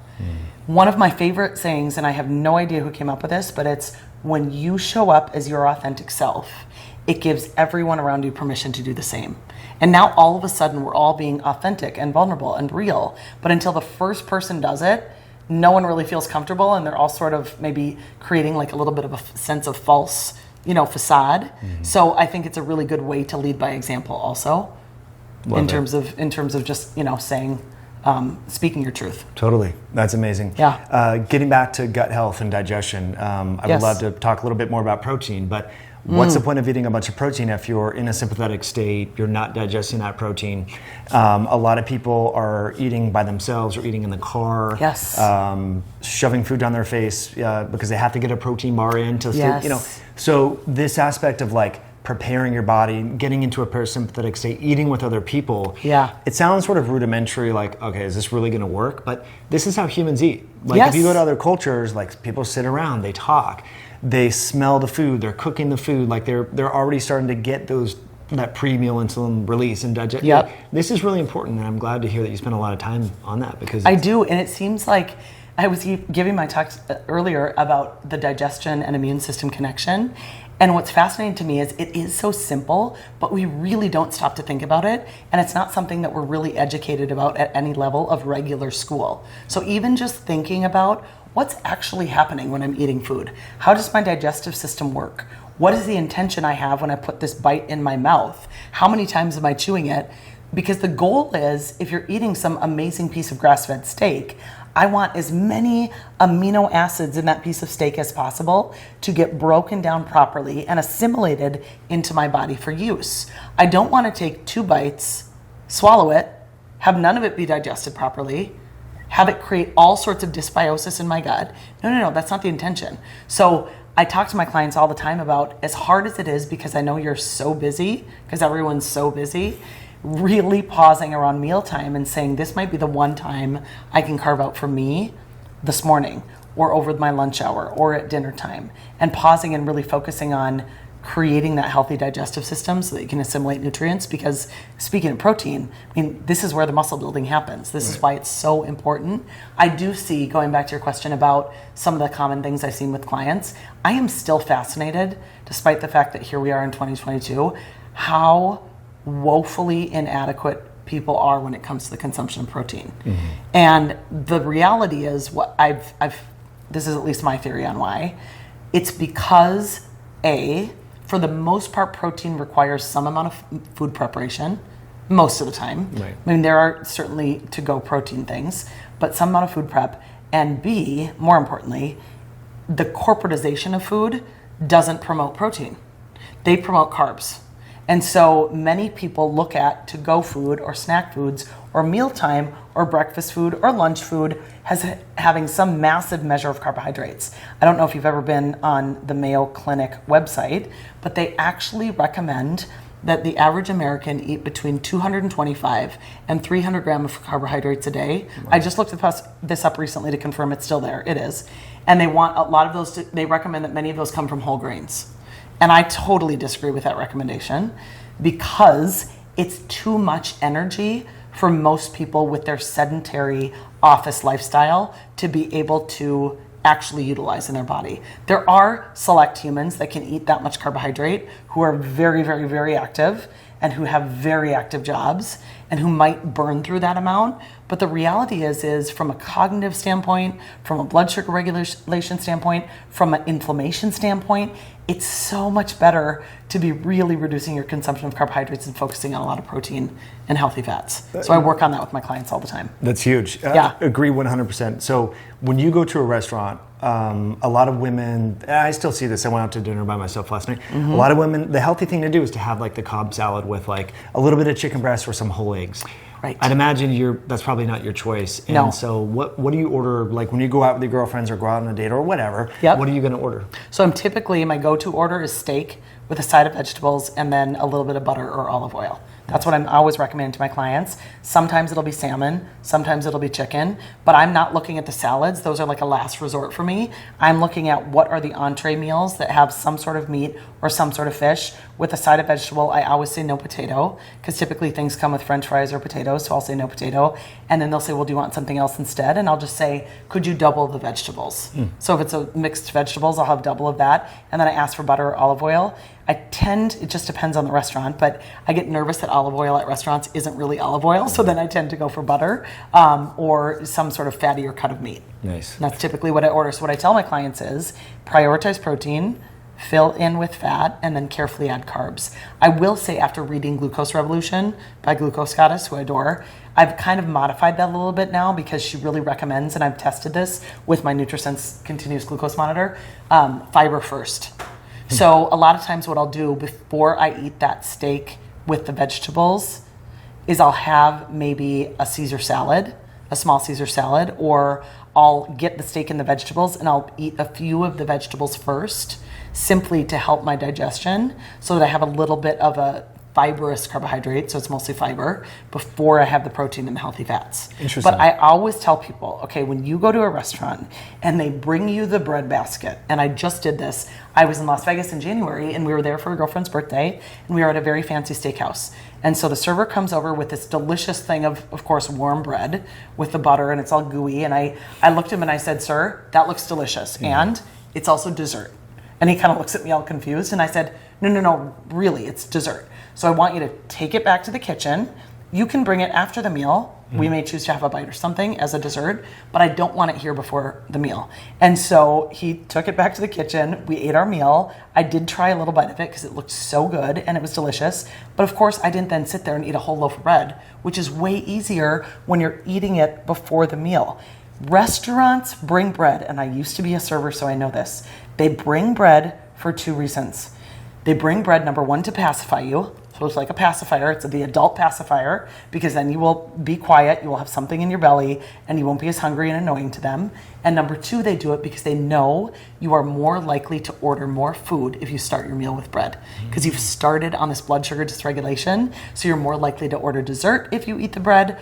One of my favorite sayings, and I have no idea who came up with this, but it's, when you show up as your authentic self, it gives everyone around you permission to do the same. And now all of a sudden we're all being authentic and vulnerable and real. But until the first person does it, no one really feels comfortable, and they're all sort of maybe creating like a little bit of a sense of false, facade. So I think it's a really good way to lead by example also. In terms of just, saying, speaking your truth. Totally. That's amazing. Yeah. Getting back to gut health and digestion, I would love to talk a little bit more about protein, but what's the point of eating a bunch of protein if you're in a sympathetic state, you're not digesting that protein? A lot of people are eating by themselves or eating in the car. Yes. Shoving food down their face because they have to get a protein bar in to Yes. So this aspect of like preparing your body, getting into a parasympathetic state, eating with other people. Yeah. It sounds sort of rudimentary, like, okay, is this really going to work? But this is how humans eat. Like, Yes. if you go to other cultures, like, people sit around, they talk, they smell the food, they're cooking the food, like they're already starting to get that pre-meal insulin release and digest. Yep. This is really important, and I'm glad to hear that you spend a lot of time on that, because I do, and it seems like I was giving my talks earlier about the digestion and immune system connection. And what's fascinating to me is it is so simple, but we really don't stop to think about it. And it's not something that we're really educated about at any level of regular school. So even just thinking about what's actually happening when I'm eating food. How does my digestive system work? What is the intention I have when I put this bite in my mouth? How many times am I chewing it? Because the goal is, if you're eating some amazing piece of grass-fed steak, I want as many amino acids in that piece of steak as possible to get broken down properly and assimilated into my body for use. I don't want to take 2 bites, swallow it, have none of it be digested properly, have it create all sorts of dysbiosis in my gut. No, that's not the intention. So I talk to my clients all the time about, as hard as it is, because I know you're so busy, because everyone's so busy, really pausing around mealtime and saying, this might be the one time I can carve out for me this morning or over my lunch hour or at dinner time, and pausing and really focusing on creating that healthy digestive system so that you can assimilate nutrients. Because speaking of protein, I mean, this is where the muscle building happens. This is why it's so important. I do see, going back to your question about some of the common things I've seen with clients, I am still fascinated, despite the fact that here we are in 2022, how woefully inadequate people are when it comes to the consumption of protein. And the reality is, this is at least my theory on why. It's because, for the most part, protein requires some amount of food preparation, most of the time. Right. I mean, there are certainly to-go protein things, but some amount of food prep. And B, more importantly, the corporatization of food doesn't promote protein. They promote carbs. And so many people look at to-go food or snack foods or mealtime or breakfast food or lunch food as having some massive measure of carbohydrates. I don't know if you've ever been on the Mayo Clinic website, but they actually recommend that the average American eat between 225 and 300 grams of carbohydrates a day. Wow. I just looked this up recently to confirm it's still there. It is. And they want a lot of those, they recommend that many of those come from whole grains. And I totally disagree with that recommendation because it's too much energy for most people with their sedentary office lifestyle to be able to actually utilize in their body. There are select humans that can eat that much carbohydrate who are very, very, very active and who have very active jobs and who might burn through that amount. But the reality is from a cognitive standpoint, from a blood sugar regulation standpoint, from an inflammation standpoint, it's so much better to be really reducing your consumption of carbohydrates and focusing on a lot of protein and healthy fats. So I work on that with my clients all the time. That's huge. Yeah. Agree 100%. So when you go to a restaurant, a lot of women, I still see this, I went out to dinner by myself last night. A lot of women, the healthy thing to do is to have like the Cobb salad with like a little bit of chicken breast or some whole eggs. Right. I'd imagine that's probably not your choice. And No. so what do you order, like when you go out with your girlfriends or go out on a date or whatever, Yep. what are you going to order? So my go-to order is steak with a side of vegetables and then a little bit of butter or olive oil. That's what I'm always recommending to my clients. Sometimes it'll be salmon, sometimes it'll be chicken, but I'm not looking at the salads. Those are like a last resort for me. I'm looking at what are the entree meals that have some sort of meat or some sort of fish with a side of vegetable. I always say no potato because typically things come with French fries or potatoes, so I'll say no potato. And then they'll say, well, do you want something else instead? And I'll just say, could you double the vegetables? So if it's a mixed vegetables, I'll have double of that. And then I ask for butter or olive oil. It just depends on the restaurant, but I get nervous that olive oil at restaurants isn't really olive oil, so then I tend to go for butter or some sort of fattier cut of meat. Nice. And that's typically what I order. So what I tell my clients is prioritize protein, fill in with fat, and then carefully add carbs. I will say after reading Glucose Revolution by Glucose Goddess, who I adore, I've kind of modified that a little bit now because she really recommends, and I've tested this with my NutriSense continuous glucose monitor, fiber first. So a lot of times what I'll do before I eat that steak with the vegetables is I'll have maybe a Caesar salad, a small Caesar salad, or I'll get the steak and the vegetables and I'll eat a few of the vegetables first, simply to help my digestion so that I have a little bit of a fibrous carbohydrate, so it's mostly fiber, before I have the protein and the healthy fats. Interesting. But I always tell people, okay, when you go to a restaurant and they bring you the bread basket, and I just did this, I was in Las Vegas in January and we were there for a girlfriend's birthday and we were at a very fancy steakhouse. And so the server comes over with this delicious thing of course, warm bread with the butter and it's all gooey. And I looked at him and I said, sir, that looks delicious. And it's also dessert. And he kind of looks at me all confused and I said, no, really, it's dessert. So I want you to take it back to the kitchen. You can bring it after the meal. We may choose to have a bite or something as a dessert, but I don't want it here before the meal. And so he took it back to the kitchen. We ate our meal. I did try a little bite of it because it looked so good and it was delicious. But of course, I didn't then sit there and eat a whole loaf of bread, which is way easier when you're eating it before the meal. Restaurants bring bread, and I used to be a server, so I know this. They bring bread for two reasons. They bring bread, number one, to pacify you. So it's like a pacifier. It's the adult pacifier, because then you will be quiet, you will have something in your belly, and you won't be as hungry and annoying to them. And number two, they do it because they know you are more likely to order more food if you start your meal with bread, because you've started on this blood sugar dysregulation. So you're more likely to order dessert if you eat the bread,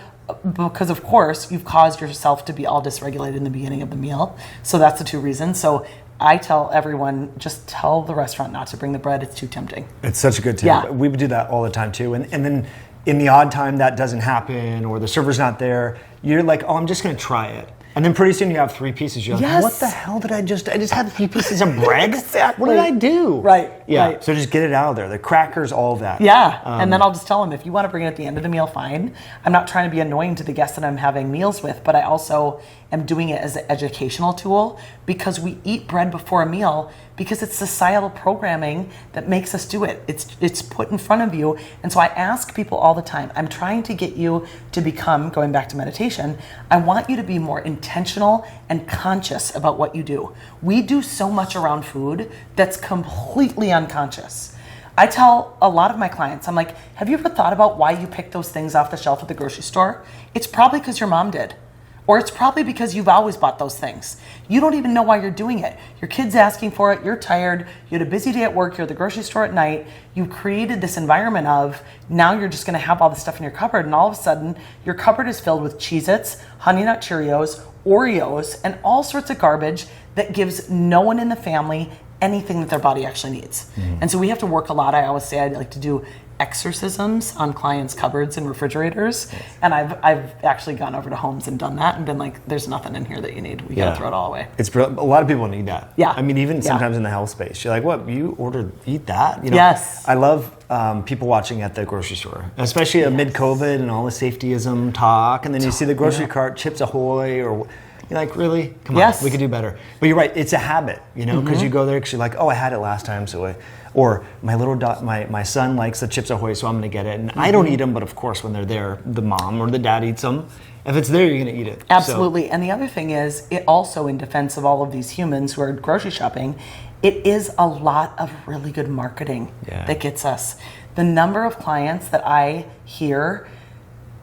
because of course you've caused yourself to be all dysregulated in the beginning of the meal. So that's the two reasons. So I tell everyone, just tell the restaurant not to bring the bread. It's too tempting. It's such a good tip. Yeah. We would do that all the time too. And then in the odd time that doesn't happen or the server's not there, you're like, oh, I'm just going to try it. And then pretty soon you have 3 pieces. You're like, Yes. what the hell did I just had 3 pieces of bread? Exactly. What did I do? Right. Yeah. Right. So just get it out of there. The crackers, all of that. Yeah, and then I'll just tell them, if you want to bring it at the end of the meal, fine. I'm not trying to be annoying to the guests that I'm having meals with, but I also am doing it as an educational tool, because we eat bread before a meal because it's societal programming that makes us do it. It's put in front of you. And so I ask people all the time, I'm trying to get you to become, going back to meditation, I want you to be more intentional and conscious about what you do. We do so much around food that's completely unconscious. I tell a lot of my clients, I'm like, have you ever thought about why you pick those things off the shelf at the grocery store? It's probably because your mom did. Or it's probably because you've always bought those things. You don't even know why you're doing it. Your kid's asking for it, you're tired, you had a busy day at work, you're at the grocery store at night, you created this environment of, now you're just gonna have all this stuff in your cupboard, and all of a sudden, your cupboard is filled with Cheez-Its, Honey Nut Cheerios, Oreos, and all sorts of garbage that gives no one in the family anything that their body actually needs. And so we have to work a lot. I always say I'd like to do exorcisms on clients' cupboards and refrigerators. And I've actually gone over to homes and done that and been like, there's nothing in here that you need. We gotta throw it all away. It's a lot of people need that. Yeah. I mean, even sometimes in the health space, you're like, what, you eat that? You know, Yes. I love people watching at the grocery store, especially amid COVID and all the safetyism talk. And then you see the grocery cart, Chips Ahoy, or you're like, really? Come on, we could do better. But you're right, it's a habit, you know, because you go there because you're like, oh, I had it last time, so or my little my son likes the Chips Ahoy, so I'm gonna get it. And I don't eat them, but of course when they're there, the mom or the dad eats them. If it's there, you're gonna eat it. Absolutely. And the other thing is, it also, in defense of all of these humans who are grocery shopping, it is a lot of really good marketing that gets us. The number of clients that I hear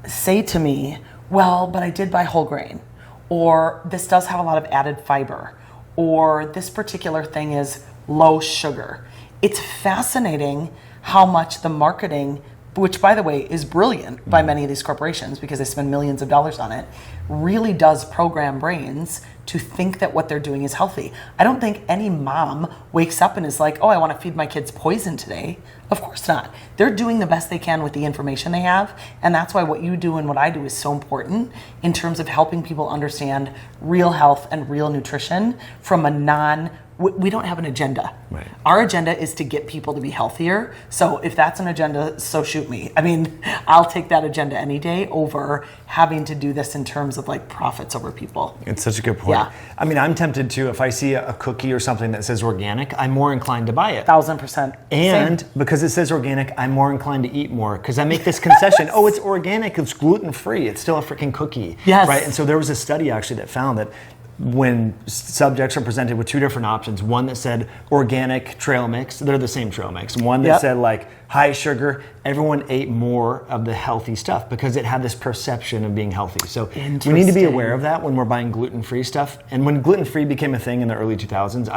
say to me, well, but I did buy whole grain, or this does have a lot of added fiber, or this particular thing is low sugar. It's fascinating how much the marketing, which by the way is brilliant by many of these corporations because they spend millions of dollars on it, really does program brains to think that what they're doing is healthy. I don't think any mom wakes up and is like, oh, I want to feed my kids poison today. Of course not. They're doing the best they can with the information they have, and that's why what you do and what I do is so important in terms of helping people understand real health and real nutrition from a we don't have an agenda. Right. Our agenda is to get people to be healthier. So if that's an agenda, so shoot me. I mean, I'll take that agenda any day over having to do this in terms of like profits over people. It's such a good point. Yeah. I mean, I'm tempted to, if I see a cookie or something that says organic, I'm more inclined to buy it. 1000%. And Same. because it says organic, I'm more inclined to eat more because I make this concession. Oh, it's organic, it's gluten-free, it's still a freaking cookie. Yes. Right? And so there was a study actually that found that when subjects are presented with 2 different options, one that said organic trail mix, they're the same trail mix. One that said like high sugar, everyone ate more of the healthy stuff because it had this perception of being healthy. So we need to be aware of that when we're buying gluten-free stuff. And when gluten-free became a thing in the early 2000s,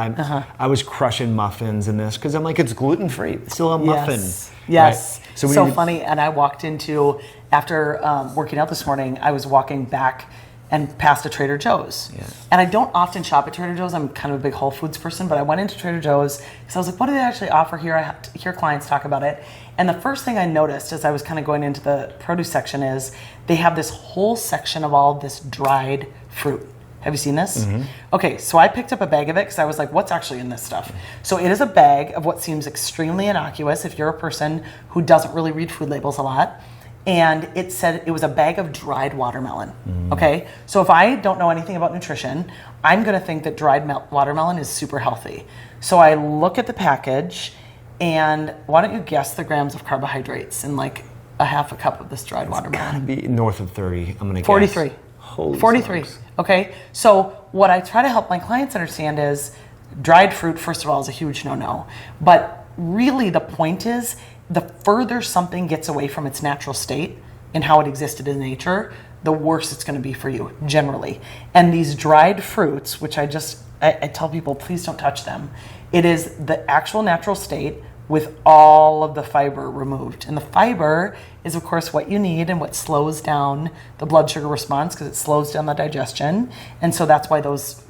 I was crushing muffins in this because I'm like, it's gluten-free. It's still a muffin. Yes. Right? So funny. And I walked into, after working out this morning, I was walking back and past a Trader Joe's. Yeah. And I don't often shop at Trader Joe's. I'm kind of a big Whole Foods person, but I went into Trader Joe's because I was like, what do they actually offer here? I hear clients talk about it. And the first thing I noticed as I was kind of going into the produce section is they have this whole section of all this dried fruit. Have you seen this? Mm-hmm. Okay, so I picked up a bag of it because I was like, what's actually in this stuff? So it is a bag of what seems extremely innocuous if you're a person who doesn't really read food labels a lot. And it said it was a bag of dried watermelon. Okay, so if I don't know anything about nutrition, I'm gonna think that dried watermelon is super healthy. So I look at the package, and why don't you guess the grams of carbohydrates in like a half a cup of this dried watermelon? Gotta be north of 30, I'm gonna guess. 43. Holy 43. smokes. Okay, so what I try to help my clients understand is dried fruit, first of all, is a huge no-no. But really the point is, the further something gets away from its natural state and how it existed in nature, the worse it's going to be for you, generally. And these dried fruits, which I tell people, please don't touch them. It is the actual natural state with all of the fiber removed. And the fiber is, of course, what you need and what slows down the blood sugar response because it slows down the digestion. And so that's why those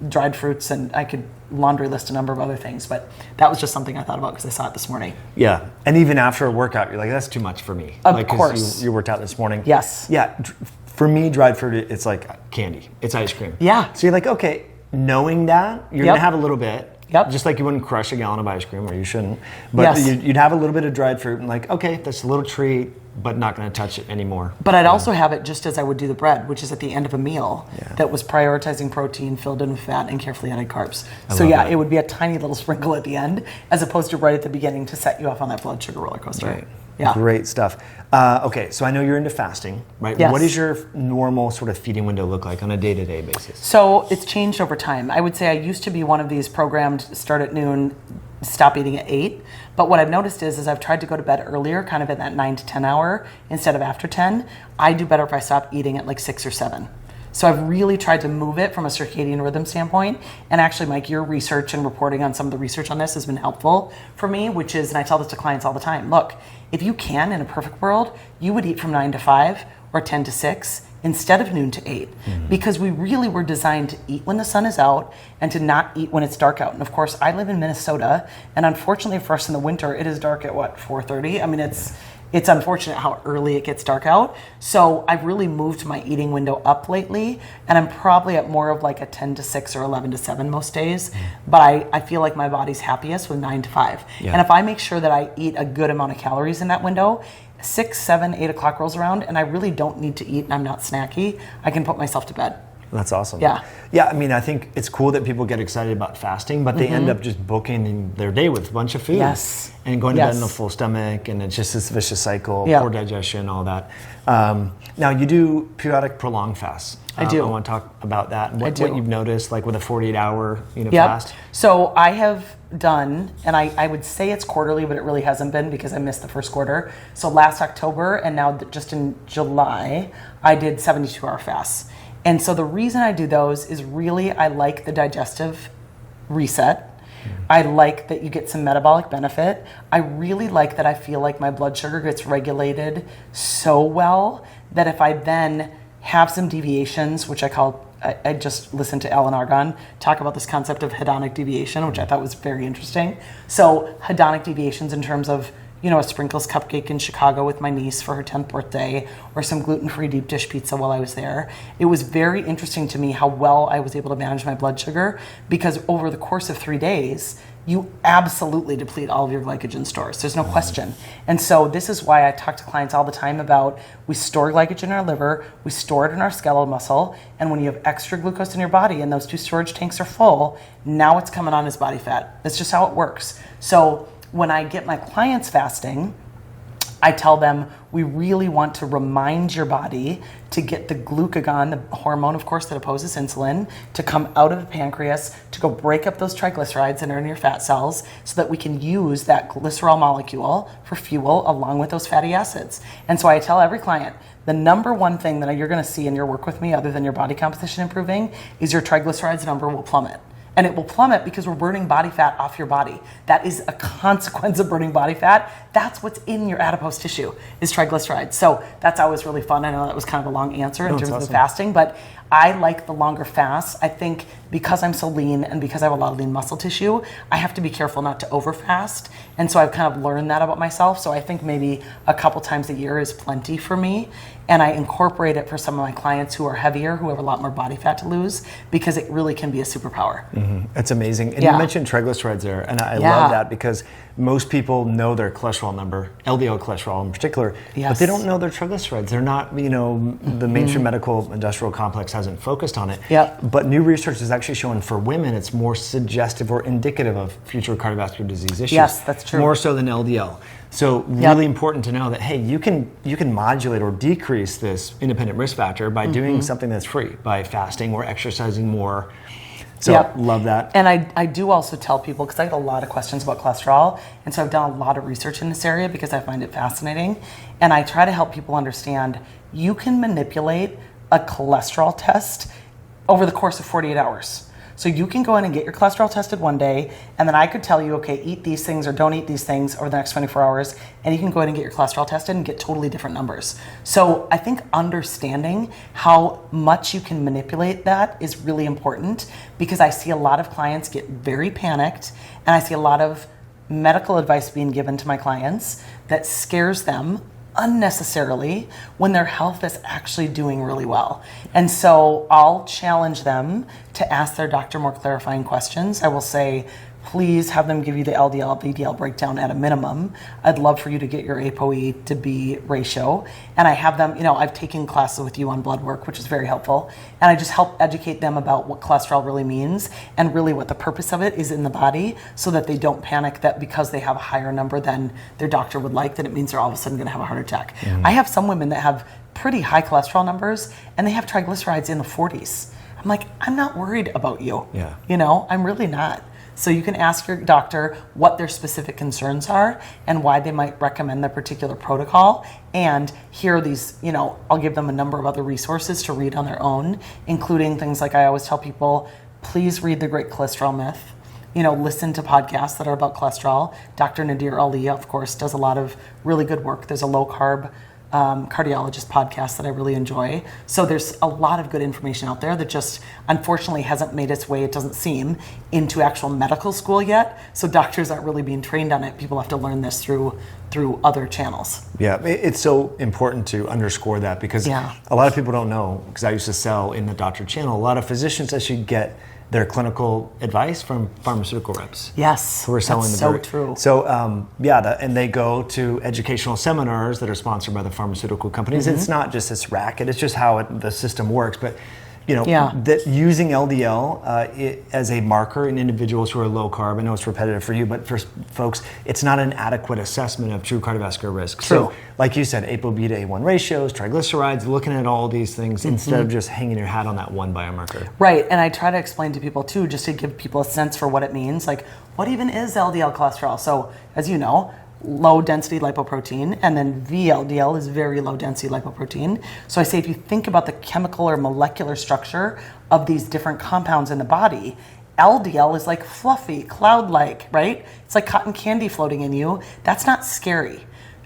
dried fruits, and I could laundry list a number of other things, but that was just something I thought about because I saw it this morning. Yeah, and even after a workout, you're like, that's too much for me. Of like, course. You worked out this morning. Yes. Yeah, for me, dried fruit, it's like candy. It's ice cream. Yeah. So you're like, okay, knowing that, you're Yep. gonna have a little bit. Yep. Just like you wouldn't crush a gallon of ice cream, or you shouldn't. But Yes. you'd have a little bit of dried fruit and like, okay, that's a little treat, but not gonna touch it anymore. But I'd also have it just as I would do the bread, which is at the end of a meal Yeah. that was prioritizing protein, filled in with fat, and carefully added carbs. So love yeah, that. it would be a tiny little sprinkle at the end, as opposed to right at the beginning to set you off on that blood sugar roller coaster. Right. Yeah. Great stuff. Okay, so I know you're into fasting, right? Yes. What does your normal sort of feeding window look like on a day-to-day basis? So it's changed over time. I would say I used to be one of these programmed start at noon, stop eating at 8. But what I've noticed is I've tried to go to bed earlier, kind of in that 9 to 10 hour instead of after 10. I do better if I stop eating at like 6 or 7. So I've really tried to move it from a circadian rhythm standpoint. And actually, Mike, your research and reporting on some of the research on this has been helpful for me, which is, and I tell this to clients all the time, look, if you can, in a perfect world, you would eat from 9 to 5 or 10 to 6 instead of noon to 8, because we really were designed to eat when the sun is out and to not eat when it's dark out. And of course, I live in Minnesota, and unfortunately for us in the winter, it is dark at what, 4:30? I mean, it's unfortunate how early it gets dark out. So I've really moved my eating window up lately, and I'm probably at more of like a 10 to 6 or 11 to 7 most days. But I feel like my body's happiest with 9 to 5. Yeah. And if I make sure that I eat a good amount of calories in that window, 6, 7, 8 o'clock rolls around, and I really don't need to eat and I'm not snacky, I can put myself to bed. That's awesome. Yeah. Yeah, I mean, I think it's cool that people get excited about fasting, but they end up just booking their day with a bunch of food. Yes. And going to bed Yes. in a full stomach, and it's just this vicious cycle, Yeah. poor digestion, all that. Now, you do periodic prolonged fasts. I do. I want to talk about that. What do. you've noticed, like with a 48-hour Yep. fast. So I have done, and I would say it's quarterly, but it really hasn't been because I missed the first quarter. So last October and now just in July, I did 72-hour fasts. And so the reason I do those is really I like the digestive reset. I like that you get some metabolic benefit. I really like that I feel like my blood sugar gets regulated so well that if I then have some deviations, which I just listened to Ellen Argon talk about this concept of hedonic deviation, which I thought was very interesting. So hedonic deviations in terms of, a sprinkles cupcake in Chicago with my niece for her 10th birthday, or some gluten-free deep dish pizza while I was there. It was very interesting to me how well I was able to manage my blood sugar, because over the course of 3 days, you absolutely deplete all of your glycogen stores. There's no question. And so this is why I talk to clients all the time about we store glycogen in our liver, we store it in our skeletal muscle, and when you have extra glucose in your body and those 2 storage tanks are full, now it's coming on as body fat. That's just how it works. So when I get my clients fasting, I tell them we really want to remind your body to get the glucagon, the hormone, of course, that opposes insulin, to come out of the pancreas, to go break up those triglycerides that are in your fat cells so that we can use that glycerol molecule for fuel along with those fatty acids. And so I tell every client, the number one thing that you're going to see in your work with me, other than your body composition improving, is your triglycerides number will plummet. And it will plummet because we're burning body fat off your body. That is a consequence of burning body fat. That's what's in your adipose tissue, is triglycerides. So that's always really fun. I know that was kind of a long answer in terms of the fasting, but I like the longer fasts. I think because I'm so lean and because I have a lot of lean muscle tissue, I have to be careful not to overfast. And so I've kind of learned that about myself. So I think maybe a couple times a year is plenty for me. And I incorporate it for some of my clients who are heavier, who have a lot more body fat to lose, because it really can be a superpower. It's amazing. And Yeah. you mentioned triglycerides there, and I Yeah. love that because most people know their cholesterol number, LDL cholesterol in particular, but Yes. they don't know their triglycerides. They're not, the mainstream medical industrial complex hasn't focused on it. Yep. But new research is actually showing for women it's more suggestive or indicative of future cardiovascular disease issues. Yes, that's true. More so than LDL. So really important to know that, hey, you can modulate or decrease this independent risk factor by doing something that's free, by fasting or exercising more. So Yep. love that. And I do also tell people, because I get a lot of questions about cholesterol, and so I've done a lot of research in this area because I find it fascinating, and I try to help people understand you can manipulate a cholesterol test over the course of 48 hours. So you can go in and get your cholesterol tested one day, and then I could tell you, okay, eat these things or don't eat these things over the next 24 hours, and you can go in and get your cholesterol tested and get totally different numbers. So I think understanding how much you can manipulate that is really important, because I see a lot of clients get very panicked, and I see a lot of medical advice being given to my clients that scares them unnecessarily when their health is actually doing really well. And so I'll challenge them to ask their doctor more clarifying questions. I will say, please have them give you the LDL, VDL breakdown at a minimum. I'd love for you to get your ApoE to B ratio. And I have them, I've taken classes with you on blood work, which is very helpful. And I just help educate them about what cholesterol really means and really what the purpose of it is in the body, so that they don't panic that because they have a higher number than their doctor would like, that it means they're all of a sudden going to have a heart attack. I have some women that have pretty high cholesterol numbers and they have triglycerides in the 40s. I'm like, I'm not worried about you. Yeah. I'm really not. So you can ask your doctor what their specific concerns are and why they might recommend the particular protocol. And here are these, I'll give them a number of other resources to read on their own, including things like, I always tell people, please read The Great Cholesterol Myth. Listen to podcasts that are about cholesterol. Dr. Nadir Ali, of course, does a lot of really good work. There's a low carb cardiologist podcast that I really enjoy. So there's a lot of good information out there that just unfortunately hasn't made its way, it doesn't seem, into actual medical school yet. So doctors aren't really being trained on it. People have to learn this through other channels. Yeah, it's so important to underscore that, because a lot of people don't know, because I used to sell in the doctor channel, a lot of physicians actually get their clinical advice from pharmaceutical reps. Yes, who are selling that's the so true. So and they go to educational seminars that are sponsored by the pharmaceutical companies. It's not just this racket; it's just how the system works. But that using LDL as a marker in individuals who are low carb. I know it's repetitive for you, but for folks, it's not an adequate assessment of true cardiovascular risk. True. So, like you said, ApoB to A1 ratios, triglycerides, looking at all these things instead of just hanging your hat on that one biomarker. Right, and I try to explain to people too, just to give people a sense for what it means. Like, what even is LDL cholesterol? So, as you know, low density lipoprotein, and then VLDL is very low density lipoprotein. So I say, if you think about the chemical or molecular structure of these different compounds in the body, LDL is like fluffy, cloud-like, right? It's like cotton candy floating in you. That's not scary.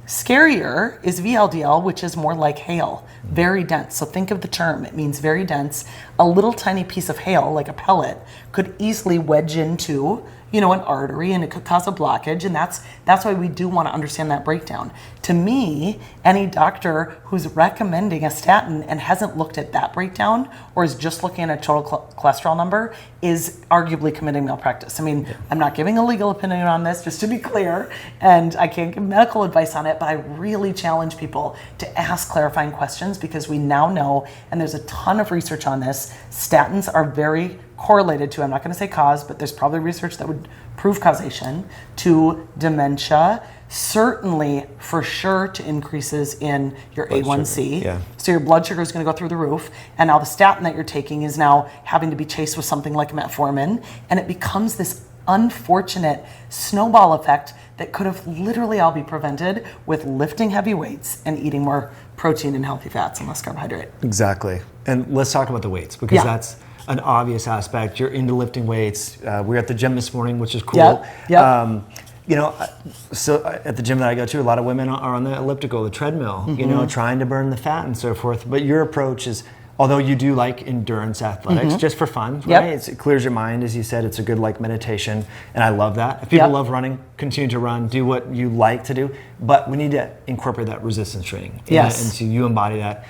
Scarier is VLDL, which is more like hail, very dense. So think of the term, it means very dense. A little tiny piece of hail, like a pellet, could easily wedge into an artery, and it could cause a blockage, and that's why we do want to understand that breakdown. To me, any doctor who's recommending a statin and hasn't looked at that breakdown, or is just looking at a total cholesterol number, is arguably committing malpractice. I mean, I'm not giving a legal opinion on this, just to be clear, and I can't give medical advice on it, but I really challenge people to ask clarifying questions, because we now know, and there's a ton of research on this, statins are very correlated to, I'm not going to say cause, but there's probably research that would prove causation to dementia, certainly for sure to increases in your A1C. Yeah. So your blood sugar is going to go through the roof, and now the statin that you're taking is now having to be chased with something like metformin, and it becomes this unfortunate snowball effect that could have literally all be prevented with lifting heavy weights and eating more protein and healthy fats and less carbohydrate. Exactly. And let's talk about the weights, because that's an obvious aspect. You're into lifting weights. We were at the gym this morning, which is cool. So at the gym that I go to, a lot of women are on the elliptical, the treadmill, trying to burn the fat and so forth. But your approach is, although you do like endurance athletics, just for fun, right? It clears your mind, as you said. It's a good meditation, and I love that. If people love running, continue to run, do what you like to do. But we need to incorporate that resistance training. Yes. And so you embody that.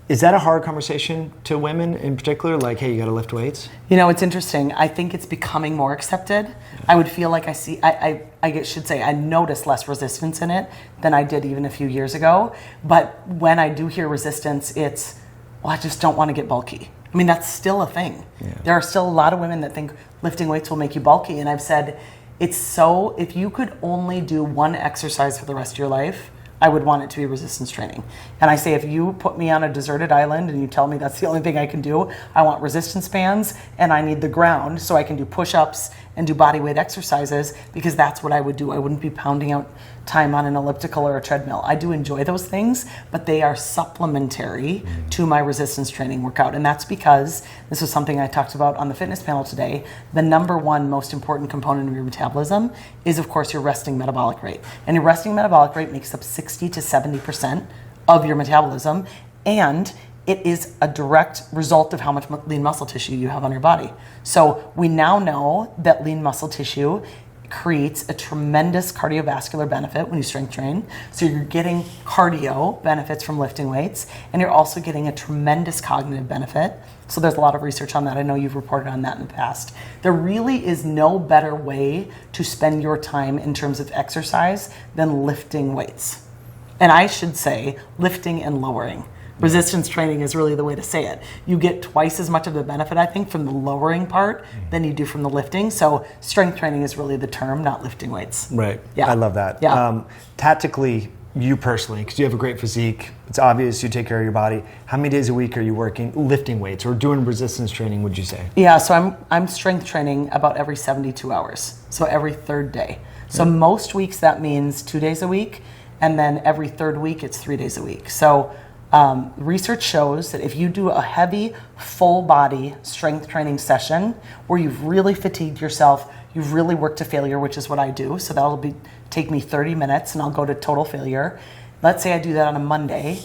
Is that a hard conversation to women in particular? Like, hey, you got to lift weights? It's interesting. I think it's becoming more accepted. I would feel like I notice less resistance in it than I did even a few years ago. But when I do hear resistance, it's, well, I just don't want to get bulky. I mean, that's still a thing. Yeah. There are still a lot of women that think lifting weights will make you bulky. And I've said, if you could only do one exercise for the rest of your life, I would want it to be resistance training. And I say, if you put me on a deserted island and you tell me that's the only thing I can do, I want resistance bands and I need the ground so I can do push-ups and do body weight exercises because that's what I would do. I wouldn't be pounding out time on an elliptical or a treadmill. I do enjoy those things, but they are supplementary to my resistance training workout. And that's because this was something I talked about on the fitness panel today. The number one most important component of your metabolism is, of course, your resting metabolic rate. And your resting metabolic rate makes up 60 to 70% of your metabolism. And it is a direct result of how much lean muscle tissue you have on your body. So we now know that lean muscle tissue creates a tremendous cardiovascular benefit when you strength train. So you're getting cardio benefits from lifting weights, and you're also getting a tremendous cognitive benefit. So there's a lot of research on that. I know you've reported on that in the past. There really is no better way to spend your time in terms of exercise than lifting weights. And I should say lifting and lowering. Resistance training is really the way to say it. You get twice as much of the benefit, I think, from the lowering part than you do from the lifting. So strength training is really the term, not lifting weights. Right. Yeah. I love that. Yeah. Tactically, you personally, because you have a great physique, it's obvious you take care of your body. How many days a week are you working lifting weights or doing resistance training, would you say? Yeah, so I'm strength training about every 72 hours. So every third day. So most weeks that means 2 days a week, and then every third week it's 3 days a week. So research shows that if you do a heavy, full body strength training session where you've really fatigued yourself, you've really worked to failure, which is what I do. So that'll take me 30 minutes and I'll go to total failure. Let's say I do that on a Monday.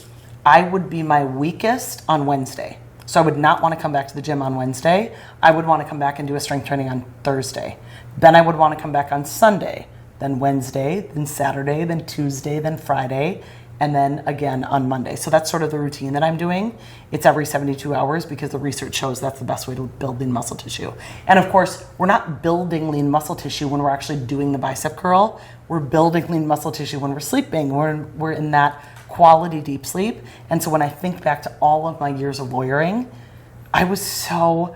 I would be my weakest on Wednesday. So I would not want to come back to the gym on Wednesday. I would want to come back and do a strength training on Thursday. Then I would want to come back on Sunday, then Wednesday, then Saturday, then Tuesday, then Friday, and then again on Monday. So that's sort of the routine that I'm doing. It's every 72 hours because the research shows that's the best way to build lean muscle tissue. And of course, we're not building lean muscle tissue when we're actually doing the bicep curl. We're building lean muscle tissue when we're sleeping. We're in that quality deep sleep. And so when I think back to all of my years of lawyering, I was so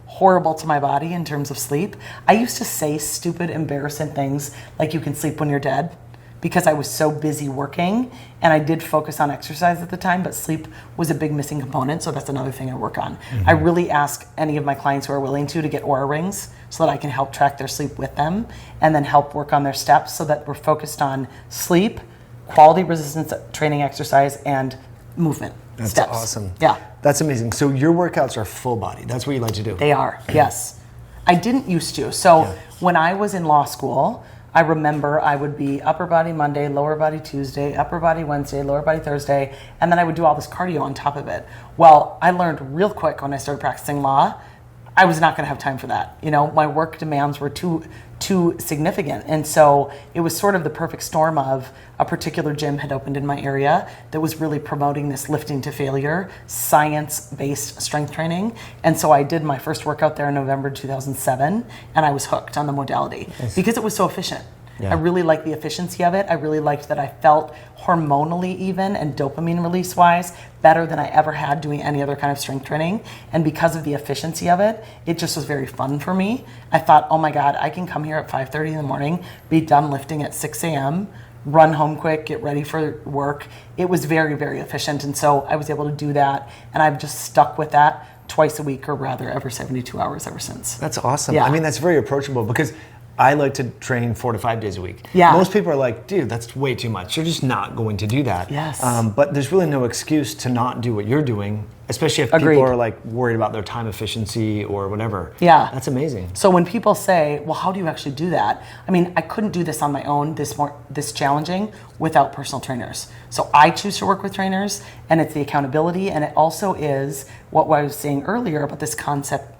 horrible to my body in terms of sleep. I used to say stupid, embarrassing things like you can sleep when you're dead, because I was so busy working, and I did focus on exercise at the time, but sleep was a big missing component, so that's another thing I work on. I really ask any of my clients who are willing to get Oura rings so that I can help track their sleep with them, and then help work on their steps so that we're focused on sleep, quality resistance training exercise, and movement. That's steps. awesome. Yeah. That's amazing. So your workouts are full body. That's what you like to do. They are, yes. I didn't used to. So when I was in law school, I remember I would be upper body Monday, lower body Tuesday, upper body Wednesday, lower body Thursday, and then I would do all this cardio on top of it. Well, I learned real quick when I started practicing law, I was not going to have time for that. You know, my work demands were too significant. And so it was sort of the perfect storm of a particular gym had opened in my area that was really promoting this lifting to failure, science-based strength training. And so I did my first workout there in November 2007, and I was hooked on the modality because it was so efficient. Yeah. I really liked the efficiency of it. I really liked that I felt hormonally even and dopamine release wise better than I ever had doing any other kind of strength training. And because of the efficiency of it, it just was very fun for me. I thought, oh my God, I can come here at 5:30 in the morning, be done lifting at 6 a.m., run home quick, get ready for work. It was very, very efficient. And so I was able to do that. And I've just stuck with that twice a week, or rather every 72 hours ever since. That's awesome. Yeah. I mean, that's very approachable because I like to train 4 to 5 days a week. Yeah. Most people are like, dude, that's way too much. You're just not going to do that. Yes. But there's really no excuse to not do what you're doing, especially if Agreed. people are like worried about their time efficiency or whatever. Yeah. That's amazing. So when people say, well, how do you actually do that? I mean, I couldn't do this on my own, this challenging, without personal trainers. So I choose to work with trainers, and it's the accountability, and it also is what I was saying earlier about this concentric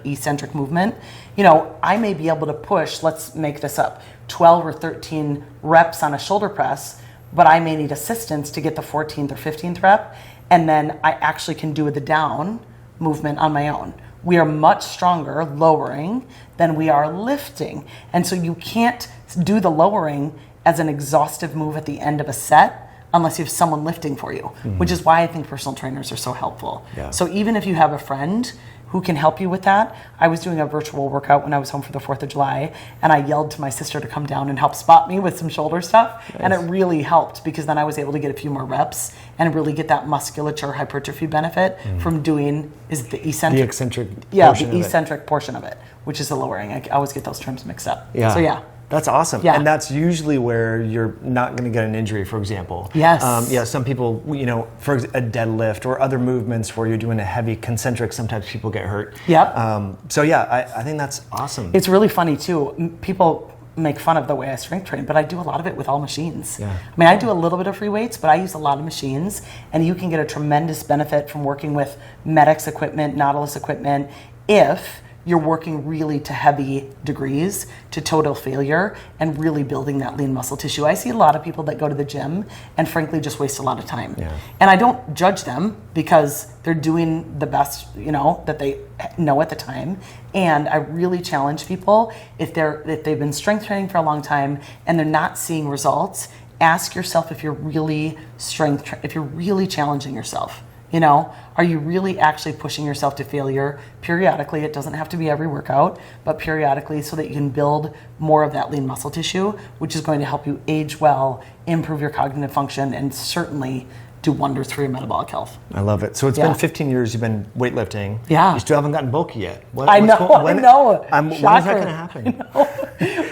eccentric movement. You know, I may be able to push, let's make this up, 12 or 13 reps on a shoulder press, but I may need assistance to get the 14th or 15th rep, and then I actually can do the down movement on my own. We are much stronger lowering than we are lifting. And so you can't do the lowering as an exhaustive move at the end of a set unless you have someone lifting for you, which is why I think personal trainers are so helpful. Yeah. So even if you have a friend who can help you with that. I was doing a virtual workout when I was home for the 4th of July, and I yelled to my sister to come down and help spot me with some shoulder stuff. Nice. And it really helped because then I was able to get a few more reps and really get that musculature hypertrophy benefit from doing, is it the eccentric? The eccentric Yeah, portion the eccentric portion of it, which is the lowering. I always get those terms mixed up. Yeah. So yeah. That's awesome. Yeah. And that's usually where you're not going to get an injury, for example. Yes. Some people, for a deadlift or other movements where you're doing a heavy concentric, sometimes people get hurt. Yep. I think that's awesome. It's really funny too. People make fun of the way I strength train, but I do a lot of it with all machines. Yeah. I mean, I do a little bit of free weights, but I use a lot of machines, and you can get a tremendous benefit from working with Medix equipment, Nautilus equipment, if you're working really to heavy degrees, to total failure, and really building that lean muscle tissue. I see a lot of people that go to the gym and frankly just waste a lot of time. Yeah. And I don't judge them because they're doing the best, that they know at the time. And I really challenge people, if they've been strength training for a long time and they're not seeing results, ask yourself if you're really if you're really challenging yourself. Are you really actually pushing yourself to failure periodically? It doesn't have to be every workout, but periodically, so that you can build more of that lean muscle tissue, which is going to help you age well, improve your cognitive function, and certainly do wonders for your metabolic health. I love it. So it's been 15 years you've been weightlifting. Yeah. You still haven't gotten bulky yet. I know. When is that going to happen?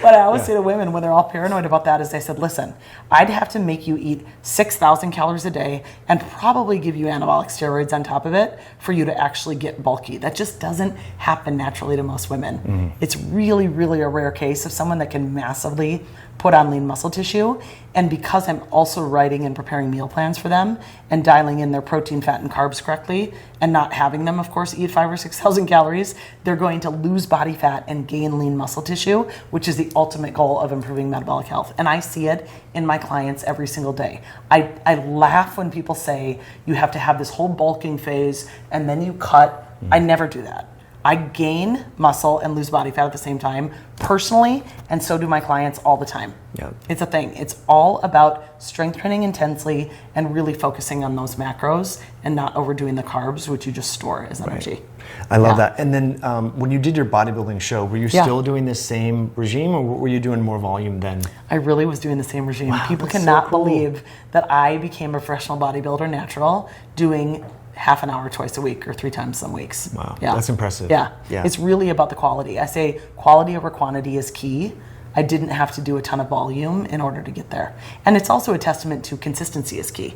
What I always say to women when they're all paranoid about that is I said, listen, I'd have to make you eat 6,000 calories a day and probably give you anabolic steroids on top of it for you to actually get bulky. That just doesn't happen naturally to most women. Mm-hmm. It's really, really a rare case of someone that can massively put on lean muscle tissue. And because I'm also writing and preparing meal plans for them and dialing in their protein, fat, and carbs correctly, and not having them, of course, eat 5,000 or 6,000 calories, they're going to lose body fat and gain lean muscle tissue, which is the ultimate goal of improving metabolic health. And I see it in my clients every single day. I laugh when people say you have to have this whole bulking phase and then you cut. I never do that. I gain muscle and lose body fat at the same time personally, and so do my clients all the time. Yep. It's a thing. It's all about strength training intensely and really focusing on those macros and not overdoing the carbs, which you just store as energy. Right. I love that. And then when you did your bodybuilding show, were you still doing the same regime, or were you doing more volume then? I really was doing the same regime. Wow, People cannot believe that I became a professional bodybuilder natural doing half an hour twice a week or 3 times some weeks. Wow, that's impressive. Yeah, it's really about the quality. I say quality over quantity is key. I didn't have to do a ton of volume in order to get there. And it's also a testament to consistency is key.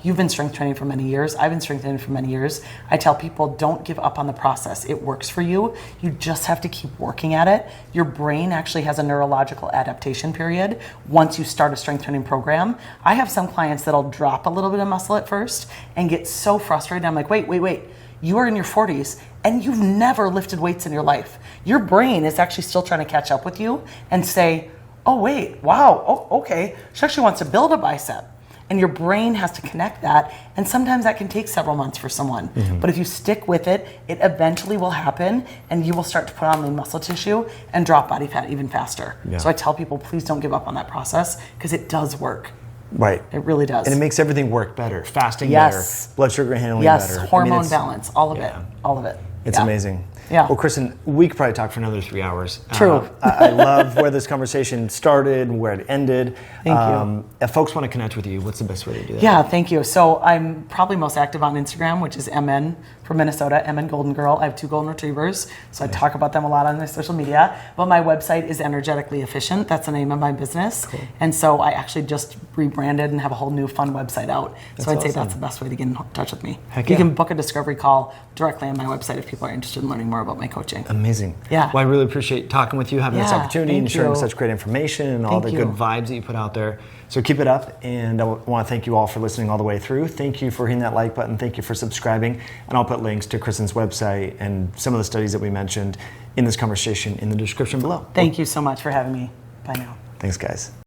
You've been strength training for many years. I've been strength training for many years. I tell people, don't give up on the process. It works for you. You just have to keep working at it. Your brain actually has a neurological adaptation period once you start a strength training program. I have some clients that'll drop a little bit of muscle at first and get so frustrated. I'm like, wait. You are in your 40s and you've never lifted weights in your life. Your brain is actually still trying to catch up with you and say, oh wait, wow, okay, she actually wants to build a bicep. And your brain has to connect that, and sometimes that can take several months for someone. Mm-hmm. But if you stick with it, it eventually will happen, and you will start to put on lean muscle tissue and drop body fat even faster. Yeah. So I tell people, please don't give up on that process, because it does work. Right. It really does. And it makes everything work better. Fasting better, blood sugar handling better. Yes, hormone balance, all of it. It's amazing. Yeah. Well, Kristin, we could probably talk for another 3 hours. True. I love where this conversation started, where it ended. Thank you. If folks want to connect with you, what's the best way to do that? Yeah, thank you. So I'm probably most active on Instagram, which is MN for Minnesota, MN Golden Girl. I have 2 golden retrievers, so I talk about them a lot on my social media. But my website is Energetically Efficient. That's the name of my business. Cool. And so I actually just rebranded and have a whole new fun website out. So I'd say that's the best way to get in touch with me. Heck you can book a discovery call directly on my website if people are interested in learning more about my coaching. Amazing. Yeah. Well, I really appreciate talking with you, having this opportunity, and sharing such great information and all the good vibes that you put out there. So keep it up, and I want to thank you all for listening all the way through. Thank you for hitting that like button. Thank you for subscribing. And I'll put links to Kristin's website and some of the studies that we mentioned in this conversation in the description below. Thank you so much for having me. Bye now. Thanks, guys.